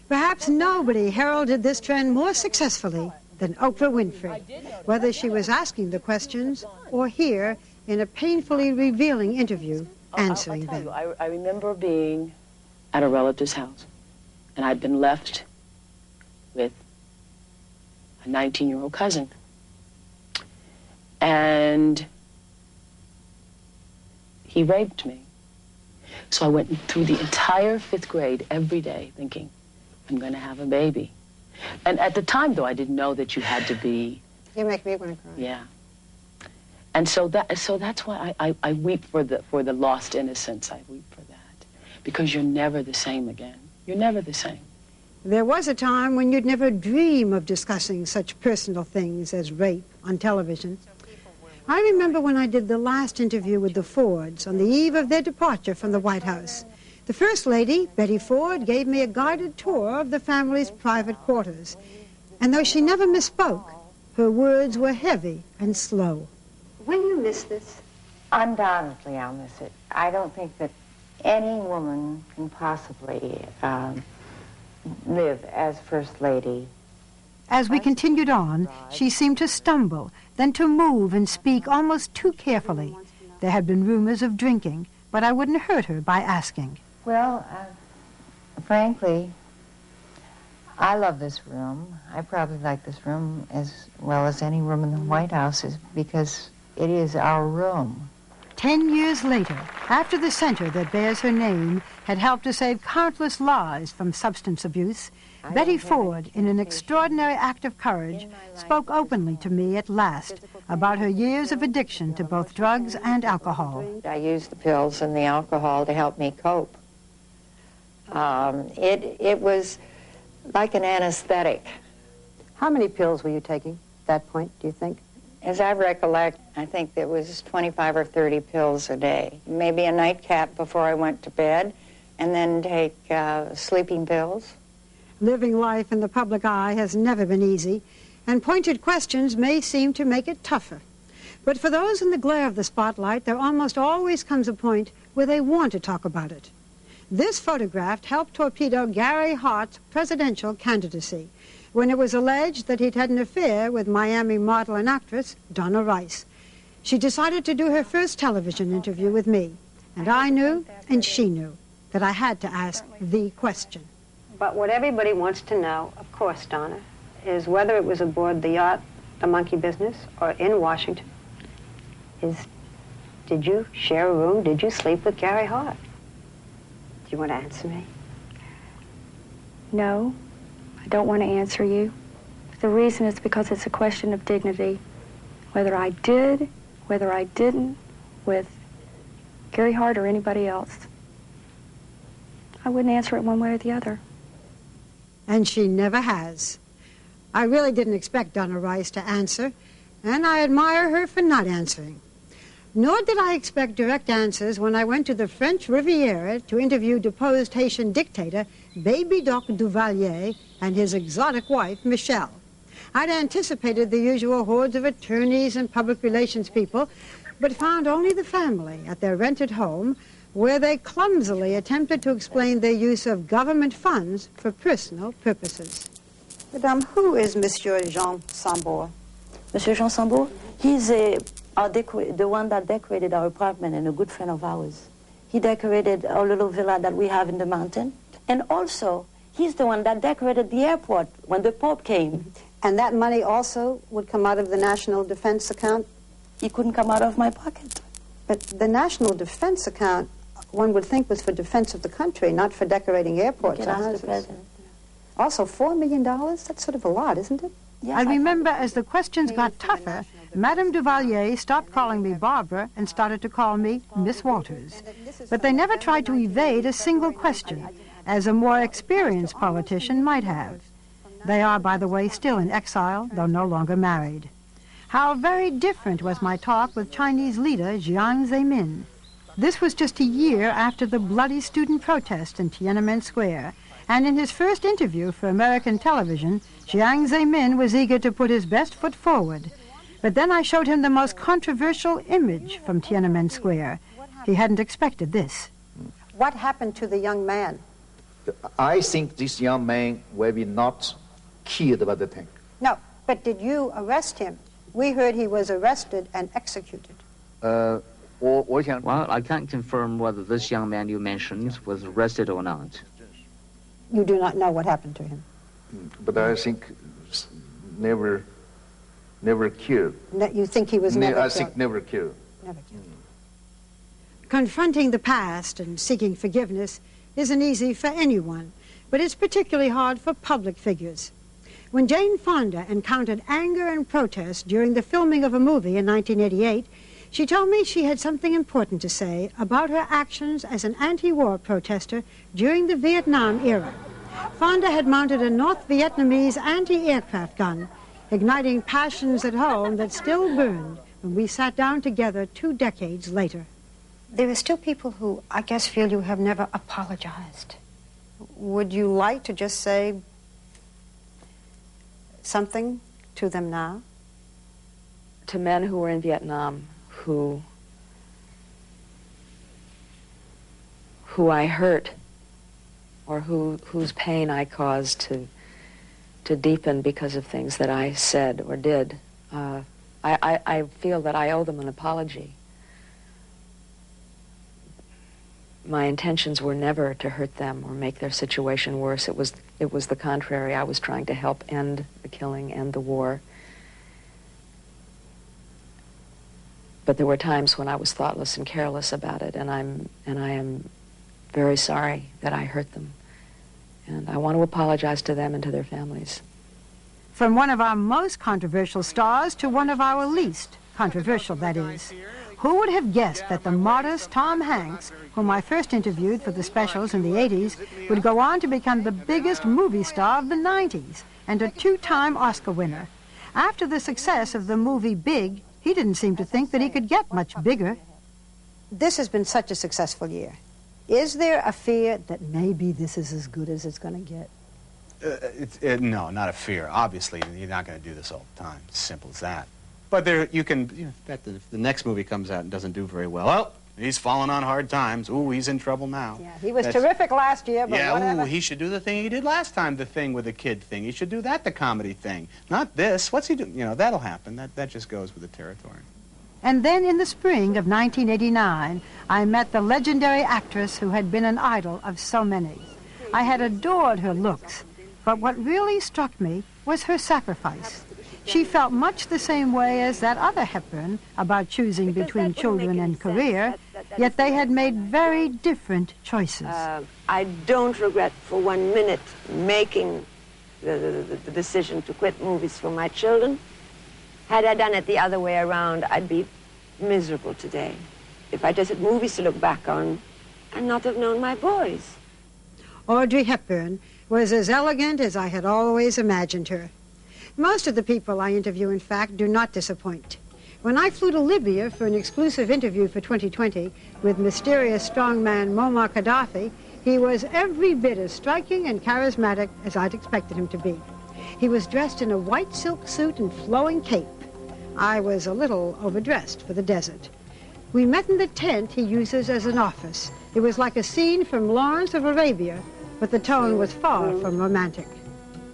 Perhaps nobody heralded this trend more successfully than Oprah Winfrey, whether she was asking the questions or here in a painfully revealing interview answering them. I remember being at a relative's house, and I'd been left with a 19-year-old cousin. And he raped me. So I went through the entire 5th grade every day thinking, I'm going to have a baby. And at the time, though, I didn't know that you had to be... You make me want to cry. Yeah. And so that's why I weep for the lost innocence. I weep for that. Because you're never the same again. You're never the same. There was a time when you'd never dream of discussing such personal things as rape on television. I remember when I did the last interview with the Fords on the eve of their departure from the White House. The First Lady, Betty Ford, gave me a guided tour of the family's private quarters. And though she never misspoke, her words were heavy and slow. Will you miss this? Undoubtedly, I'll miss it. I don't think that any woman can possibly live as First Lady. As we continued on, she seemed to stumble, then to move and speak almost too carefully. There had been rumors of drinking, but I wouldn't hurt her by asking. Well, frankly, I love this room. I probably like this room as well as any room in the White House because it is our room. 10 years later, after the center that bears her name had helped to save countless lives from substance abuse, Betty Ford, in an extraordinary act of courage, spoke openly to me at last about her years of addiction to both drugs and alcohol. I used the pills and the alcohol to help me cope. It was like an anesthetic. How many pills were you taking at that point, do you think? As I recollect, I think there was 25 or 30 pills a day. Maybe a nightcap before I went to bed, and then take sleeping pills. Living life in the public eye has never been easy, and pointed questions may seem to make it tougher. But for those in the glare of the spotlight, there almost always comes a point where they want to talk about it. This photograph helped torpedo Gary Hart's presidential candidacy when it was alleged that he'd had an affair with Miami model and actress Donna Rice. She decided to do her first television interview with me, and I knew, and she knew, that I had to ask the question. But what everybody wants to know, of course, Donna, is whether it was aboard the yacht, the monkey business, or in Washington, did you share a room? Did you sleep with Gary Hart? Do you want to answer me? No, I don't want to answer you. The reason is because it's a question of dignity. Whether I did, whether I didn't, with Gary Hart or anybody else, I wouldn't answer it one way or the other. And she never has. I really didn't expect Donna Rice to answer, and I admire her for not answering. Nor did I expect direct answers when I went to the French Riviera to interview deposed Haitian dictator Baby Doc Duvalier and his exotic wife, Michelle. I'd anticipated the usual hordes of attorneys and public relations people, but found only the family at their rented home, where they clumsily attempted to explain their use of government funds for personal purposes. Madame, who is Monsieur Jean Sambour? Monsieur Jean Sambour, he's the one that decorated our apartment and a good friend of ours. He decorated our little villa that we have in the mountain. And also, he's the one that decorated the airport when the Pope came. And that money also would come out of the National Defense account? It couldn't come out of my pocket. But the National Defense account, one would think, was for defense of the country, not for decorating airports or houses. Also, $4 million? That's sort of a lot, isn't it? Yes, I remember as the questions got tougher, Madame Duvalier stopped calling me Barbara and started to call me Miss Walters. But they never tried to evade a single question, as a more experienced politician might have. They are, by the way, still in exile, though no longer married. How very different was my talk with Chinese leader Jiang Zemin. This was just a year after the bloody student protest in Tiananmen Square, and in his first interview for American television, Jiang Zemin was eager to put his best foot forward. But then I showed him the most controversial image from Tiananmen Square. He hadn't expected this. What happened to the young man? I think this young man will be not killed by the tank. No, but did you arrest him? We heard he was arrested and executed. Well, I can't confirm whether this young man you mentioned was arrested or not. You do not know what happened to him? But I think never killed. You think he was never killed? I think never killed. Never killed. Confronting the past and seeking forgiveness isn't easy for anyone, but it's particularly hard for public figures. When Jane Fonda encountered anger and protest during the filming of a movie in 1988, she told me she had something important to say about her actions as an anti-war protester during the Vietnam era. Fonda had mounted a North Vietnamese anti-aircraft gun, igniting passions at home that still burned when we sat down together 2 decades later. There are still people who, I guess, feel you have never apologized. Would you like to just say something to them now? To men who were in Vietnam, who I hurt, or whose pain I caused to deepen because of things that I said or did, I feel that I owe them an apology. My intentions were never to hurt them or make their situation worse. It was the contrary. I was trying to help end the killing, end the war. But there were times when I was thoughtless and careless about it, and I am very sorry that I hurt them. And I want to apologize to them and to their families. From one of our most controversial stars to one of our least controversial, that is. Who would have guessed that the modest Tom Hanks, whom I first interviewed for the specials in the 80s, would go on to become the biggest movie star of the 90s and a two-time Oscar winner? After the success of the movie Big, he didn't seem to think that he could get much bigger. This has been such a successful year. Is there a fear that maybe this is as good as it's going to get? No, not a fear. Obviously, you're not going to do this all the time. It's simple as that. But there, you can, bet that if the next movie comes out and doesn't do very well, oh, he's fallen on hard times. Ooh, he's in trouble now. Yeah, he was terrific last year, but whatever. Ooh, he should do the thing he did last time, the thing with the kid thing. He should do that, the comedy thing. Not this. What's he doing? That'll happen. That just goes with the territory. And then in the spring of 1989, I met the legendary actress who had been an idol of so many. I had adored her looks, but what really struck me was her sacrifice. She felt much the same way as that other Hepburn about choosing between children and career, yet they had made very different choices. I don't regret for 1 minute making the decision to quit movies for my children. Had I done it the other way around, I'd be miserable today. If I just had movies to look back on and not have known my boys. Audrey Hepburn was as elegant as I had always imagined her. Most of the people I interview, in fact, do not disappoint. When I flew to Libya for an exclusive interview for 2020 with mysterious strongman Muammar Gaddafi, he was every bit as striking and charismatic as I'd expected him to be. He was dressed in a white silk suit and flowing cape. I was a little overdressed for the desert. We met in the tent he uses as an office. It was like a scene from Lawrence of Arabia, but the tone was far from romantic.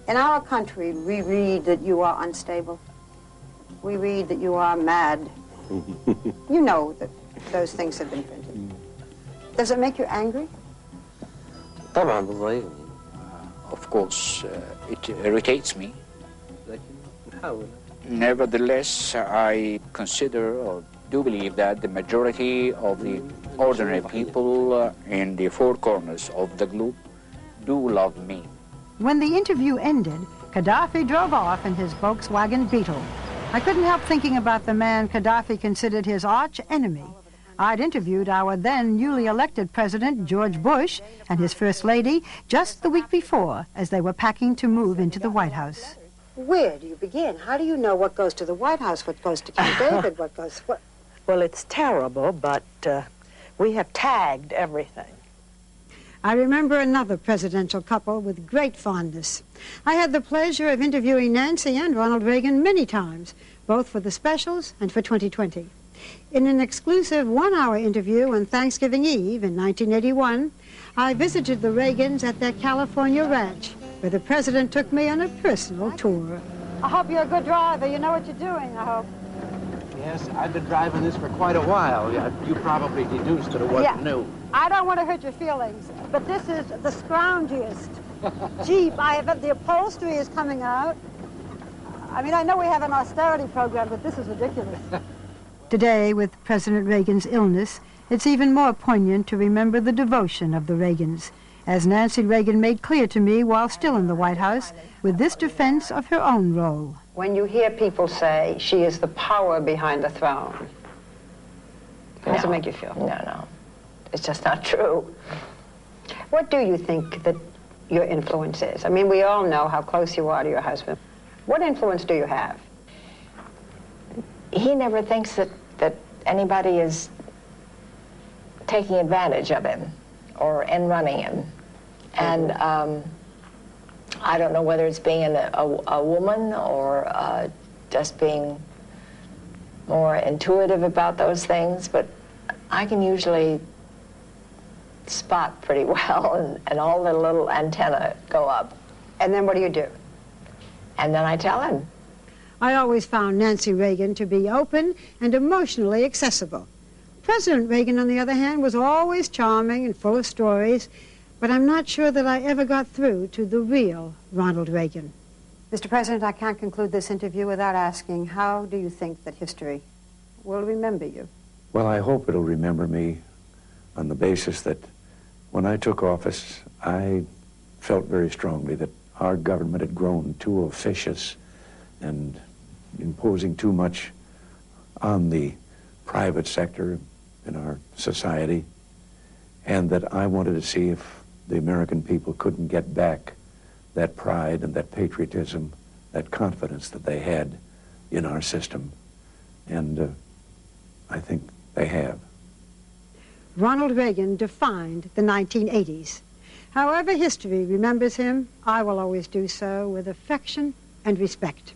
In our country, we read that you are unstable. We read that you are mad. You know that those things have been printed. Does it make you angry? طبعا بتضايقني. Of course, it irritates me. Nevertheless, I consider or do believe that the majority of the ordinary people in the four corners of the globe do love me. When the interview ended, Gaddafi drove off in his Volkswagen Beetle. I couldn't help thinking about the man Gaddafi considered his arch enemy. I'd interviewed our then newly elected president, George Bush, and his first lady just the week before as they were packing to move into the White House. Where do you begin? How do you know what goes to the White House, what goes to Camp David, what goes... What? Well, it's terrible, but we have tagged everything. I remember another presidential couple with great fondness. I had the pleasure of interviewing Nancy and Ronald Reagan many times, both for the specials and for 2020. In an exclusive one-hour interview on Thanksgiving Eve in 1981, I visited the Reagans at their California ranch, where the president took me on a personal tour. I hope you're a good driver. You know what you're doing, I hope. Yes, I've been driving this for quite a while. You probably deduced that it wasn't new. I don't want to hurt your feelings, but this is the scroungiest Jeep I have. The upholstery is coming out. I mean, I know we have an austerity program, but this is ridiculous. Today, with President Reagan's illness, it's even more poignant to remember the devotion of the Reagans, as Nancy Reagan made clear to me while still in the White House, with this defense of her own role. When you hear people say she is the power behind the throne, how does it make you feel? No. It's just not true. What do you think that your influence is? I mean, we all know how close you are to your husband. What influence do you have? He never thinks that anybody is taking advantage of him or running him. And I don't know whether it's being a woman or just being more intuitive about those things, but I can usually spot pretty well, and all the little antennae go up. And then what do you do? And then I tell him. I always found Nancy Reagan to be open and emotionally accessible. President Reagan, on the other hand, was always charming and full of stories, but I'm not sure that I ever got through to the real Ronald Reagan. Mr. President, I can't conclude this interview without asking, how do you think that history will remember you? Well, I hope it'll remember me on the basis that when I took office, I felt very strongly that our government had grown too officious and imposing too much on the private sector in our society, and that I wanted to see if the American people couldn't get back that pride and that patriotism, that confidence that they had in our system. And I think they have. Ronald Reagan defined the 1980s. However history remembers him, I will always do so with affection and respect.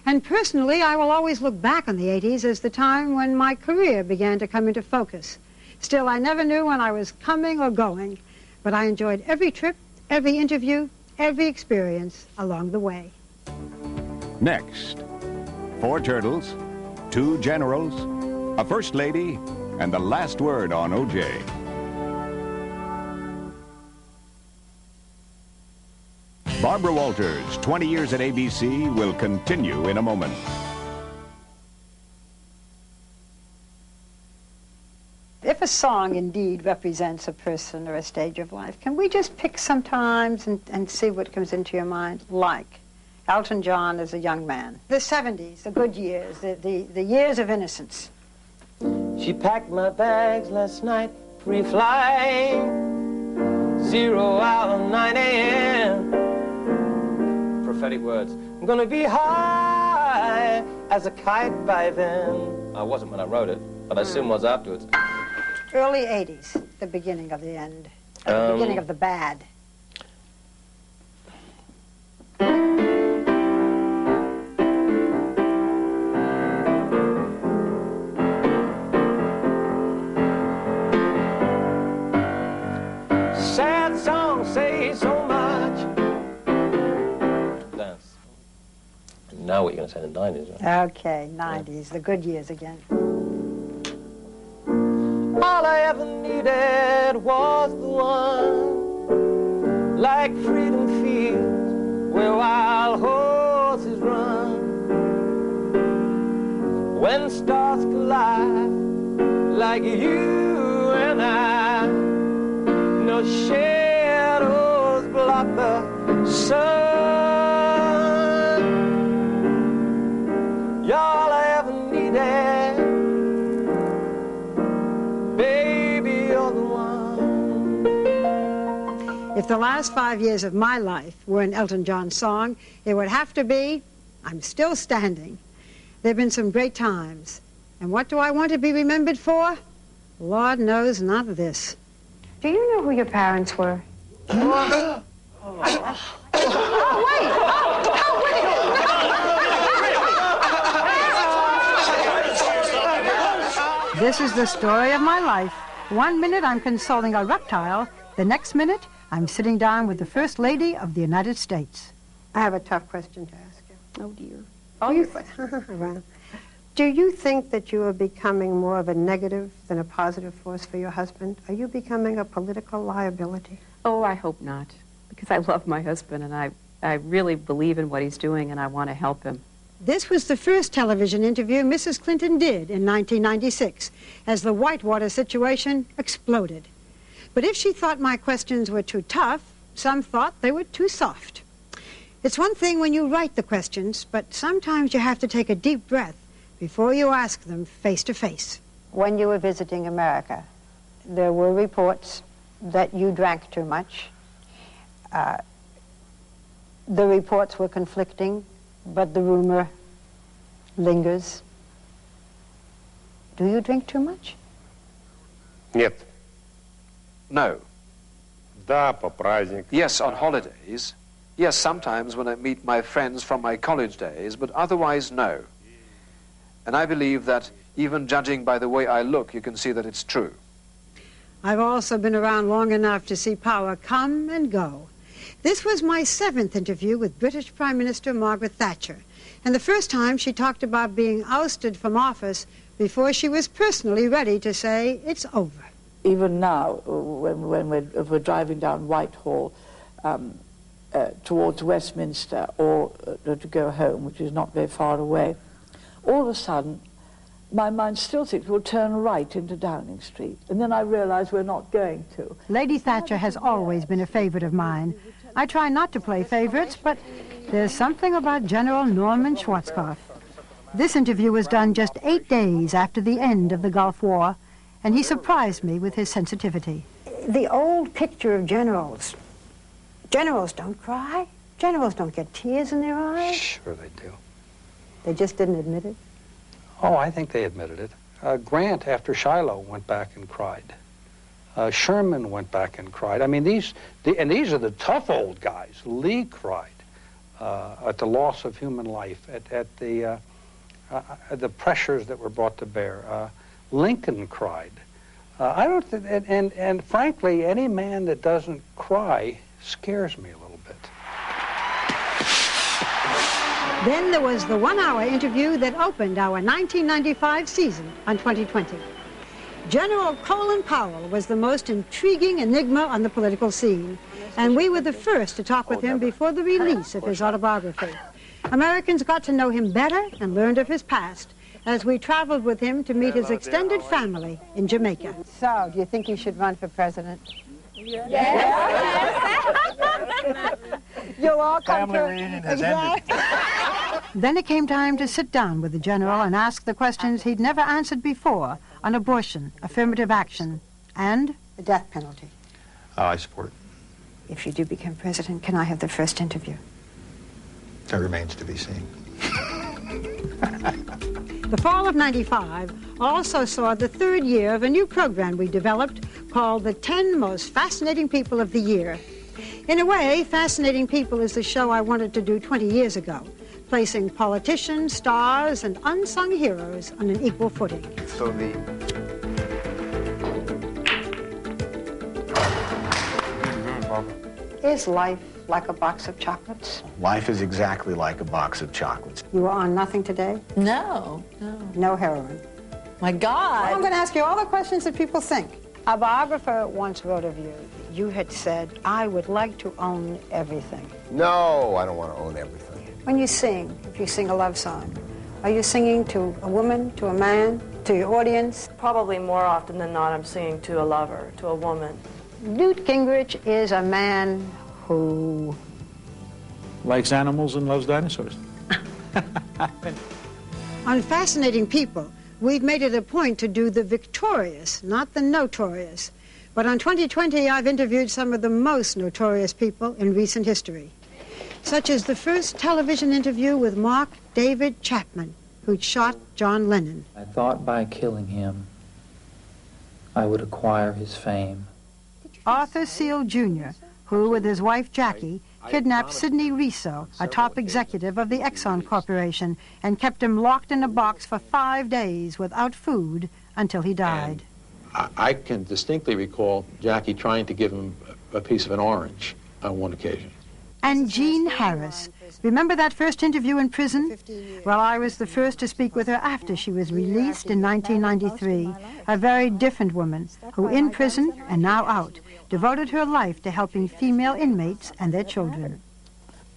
And personally, I will always look back on the 80s as the time when my career began to come into focus. Still, I never knew when I was coming or going, but I enjoyed every trip, every interview, every experience along the way. Next, 4 turtles, 2 generals, a first lady, and the last word on O.J. Barbara Walters, 20 years at ABC, will continue in a moment. If a song indeed represents a person or a stage of life, can we just pick some times and see what comes into your mind? Like Elton John as a young man. The 70s, the good years, the years of innocence. She packed my bags last night, pre-flight, 0 hour, 9 a.m. Prophetic words. I'm gonna be high as a kite by then. I wasn't when I wrote it, but I soon was afterwards. Early 80s, the beginning of the end, the beginning of the bad. Sad songs say so much. Dance. Now what you're going to say in the 90s, right? Okay, 90s, the good years again. All I ever needed was the one, like freedom fields where wild horses run. When stars collide, like you and I, no shadows block the sun. You're all I ever needed. Baby, you're the one. If the last 5 years of my life were an Elton John song, it would have to be I'm Still Standing. There have been some great times. And what do I want to be remembered for? Lord knows not this. Do you know who your parents were? Oh, wait! This is the story of my life. 1 minute I'm consoling a reptile. The next minute I'm sitting down with the First Lady of the United States. I have a tough question to ask you. Oh, dear. Well, do you think that you are becoming more of a negative than a positive force for your husband? Are you becoming a political liability? Oh, I hope not, because I love my husband and I really believe in what he's doing and I want to help him. This was the first television interview Mrs. Clinton did in 1996 as the Whitewater situation exploded. But if she thought my questions were too tough, some thought they were too soft. It's one thing when you write the questions, but sometimes you have to take a deep breath before you ask them face to face. When you were visiting America, there were reports that you drank too much. The reports were conflicting, but the rumor lingers. Do you drink too much? Нет. No. Да, по праздникам. Yes, on holidays. Yes, sometimes when I meet my friends from my college days, but otherwise, no. And I believe that even judging by the way I look, you can see that it's true. I've also been around long enough to see power come and go. This was my 7th interview with British Prime Minister Margaret Thatcher, and the first time she talked about being ousted from office before she was personally ready to say it's over. Even now, when we're driving down Whitehall towards Westminster or to go home, which is not very far away, all of a sudden my mind still thinks we'll turn right into Downing Street. And then I realize we're not going to. Lady Thatcher has always been a favorite of mine. I try not to play favorites, but there's something about General Norman Schwarzkopf. This interview was done just 8 days after the end of the Gulf War, and he surprised me with his sensitivity. The old picture of generals. Generals don't cry. Generals don't get tears in their eyes. Sure they do. They just didn't admit it. Oh, I think they admitted it. Grant, after Shiloh, went back and cried. Sherman went back and cried. I mean, these are the tough old guys. Lee cried at the loss of human life, at the pressures that were brought to bear. Lincoln cried. I don't think, and frankly, any man that doesn't cry scares me a little bit. Then there was the one-hour interview that opened our 1995 season on 2020. General Colin Powell was the most intriguing enigma on the political scene, and we were the first to talk with him before the release of his autobiography. Americans got to know him better and learned of his past as we traveled with him to meet his extended family in Jamaica. So, do you think you should run for president? Yes. You'll all come Family to... reunion has exactly. Then it came time to sit down with the general and ask the questions he'd never answered before on abortion, affirmative action, and the death penalty. I support it. If you do become president, can I have the first interview? That remains to be seen. The fall of '95 also saw the third year of a new program we developed called The 10 Most Fascinating People of the Year. In a way, Fascinating People is the show I wanted to do 20 years ago, placing politicians, stars, and unsung heroes on an equal footing. So Is life like a box of chocolates? Life is exactly like a box of chocolates. You were on nothing today? No. No heroin? My God. Well, I'm going to ask you all the questions that people think. A biographer once wrote of you. You had said, I would like to own everything. No, I don't want to own everything. When you sing, if you sing a love song, are you singing to a woman, to a man, to your audience? Probably more often than not, I'm singing to a lover, to a woman. Newt Gingrich is a man who... likes animals and loves dinosaurs. On Fascinating People, we've made it a point to do the victorious, not the notorious. But on 2020, I've interviewed some of the most notorious people in recent history, such as the first television interview with Mark David Chapman, who'd shot John Lennon. I thought by killing him, I would acquire his fame. Arthur Seale Jr., who, with his wife Jackie, kidnapped Sidney Riso, a top executive of the Exxon Corporation, and kept him locked in a box for 5 days without food until he died. I can distinctly recall Jackie trying to give him a piece of an orange on one occasion. And Jean Harris. Remember that first interview in prison? Well, I was the first to speak with her after she was released in 1993. A very different woman who, in prison and now out, devoted her life to helping female inmates and their children.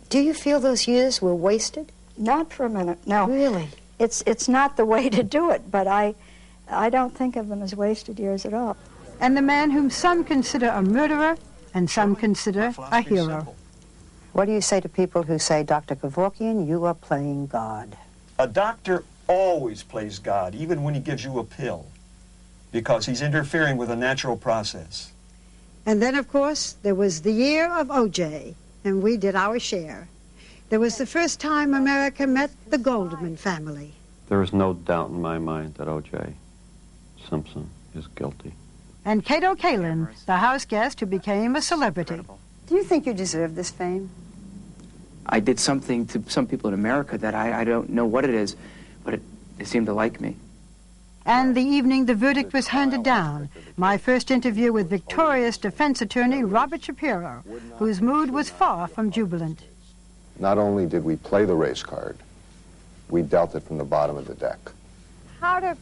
Do you feel those years were wasted? Not for a minute, no. Really? It's not the way to do it, but I don't think of them as wasted years at all. And the man whom some consider a murderer and some consider a hero. What do you say to people who say, Dr. Kevorkian, you are playing God? A doctor always plays God, even when he gives you a pill, because he's interfering with a natural process. And then, of course, there was the year of O.J., and we did our share. There was the first time America met the Goldman family. There is no doubt in my mind that O.J. Simpson is guilty. And Cato Kalin, the house guest who became a celebrity. Do you think you deserve this fame? I did something to some people in America that I don't know what it is, but they seem to like me. And the evening the verdict was handed down, my first interview with victorious defense attorney Robert Shapiro, whose mood was far from jubilant. Not only did we play the race card, we dealt it from the bottom of the deck. How do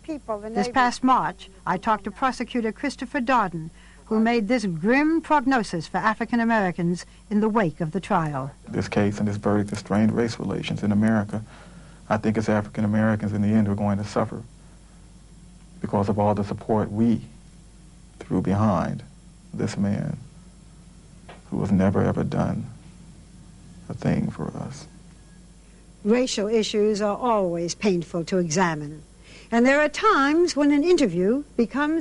people... This past March, I talked to prosecutor Christopher Darden, who made this grim prognosis for African Americans in the wake of the trial. This case and this verdict has strained race relations in America I think it's African Americans in the end who are going to suffer because of all the support we threw behind this man who has never ever done a thing for us. Racial issues are always painful to examine, and there are times when an interview becomes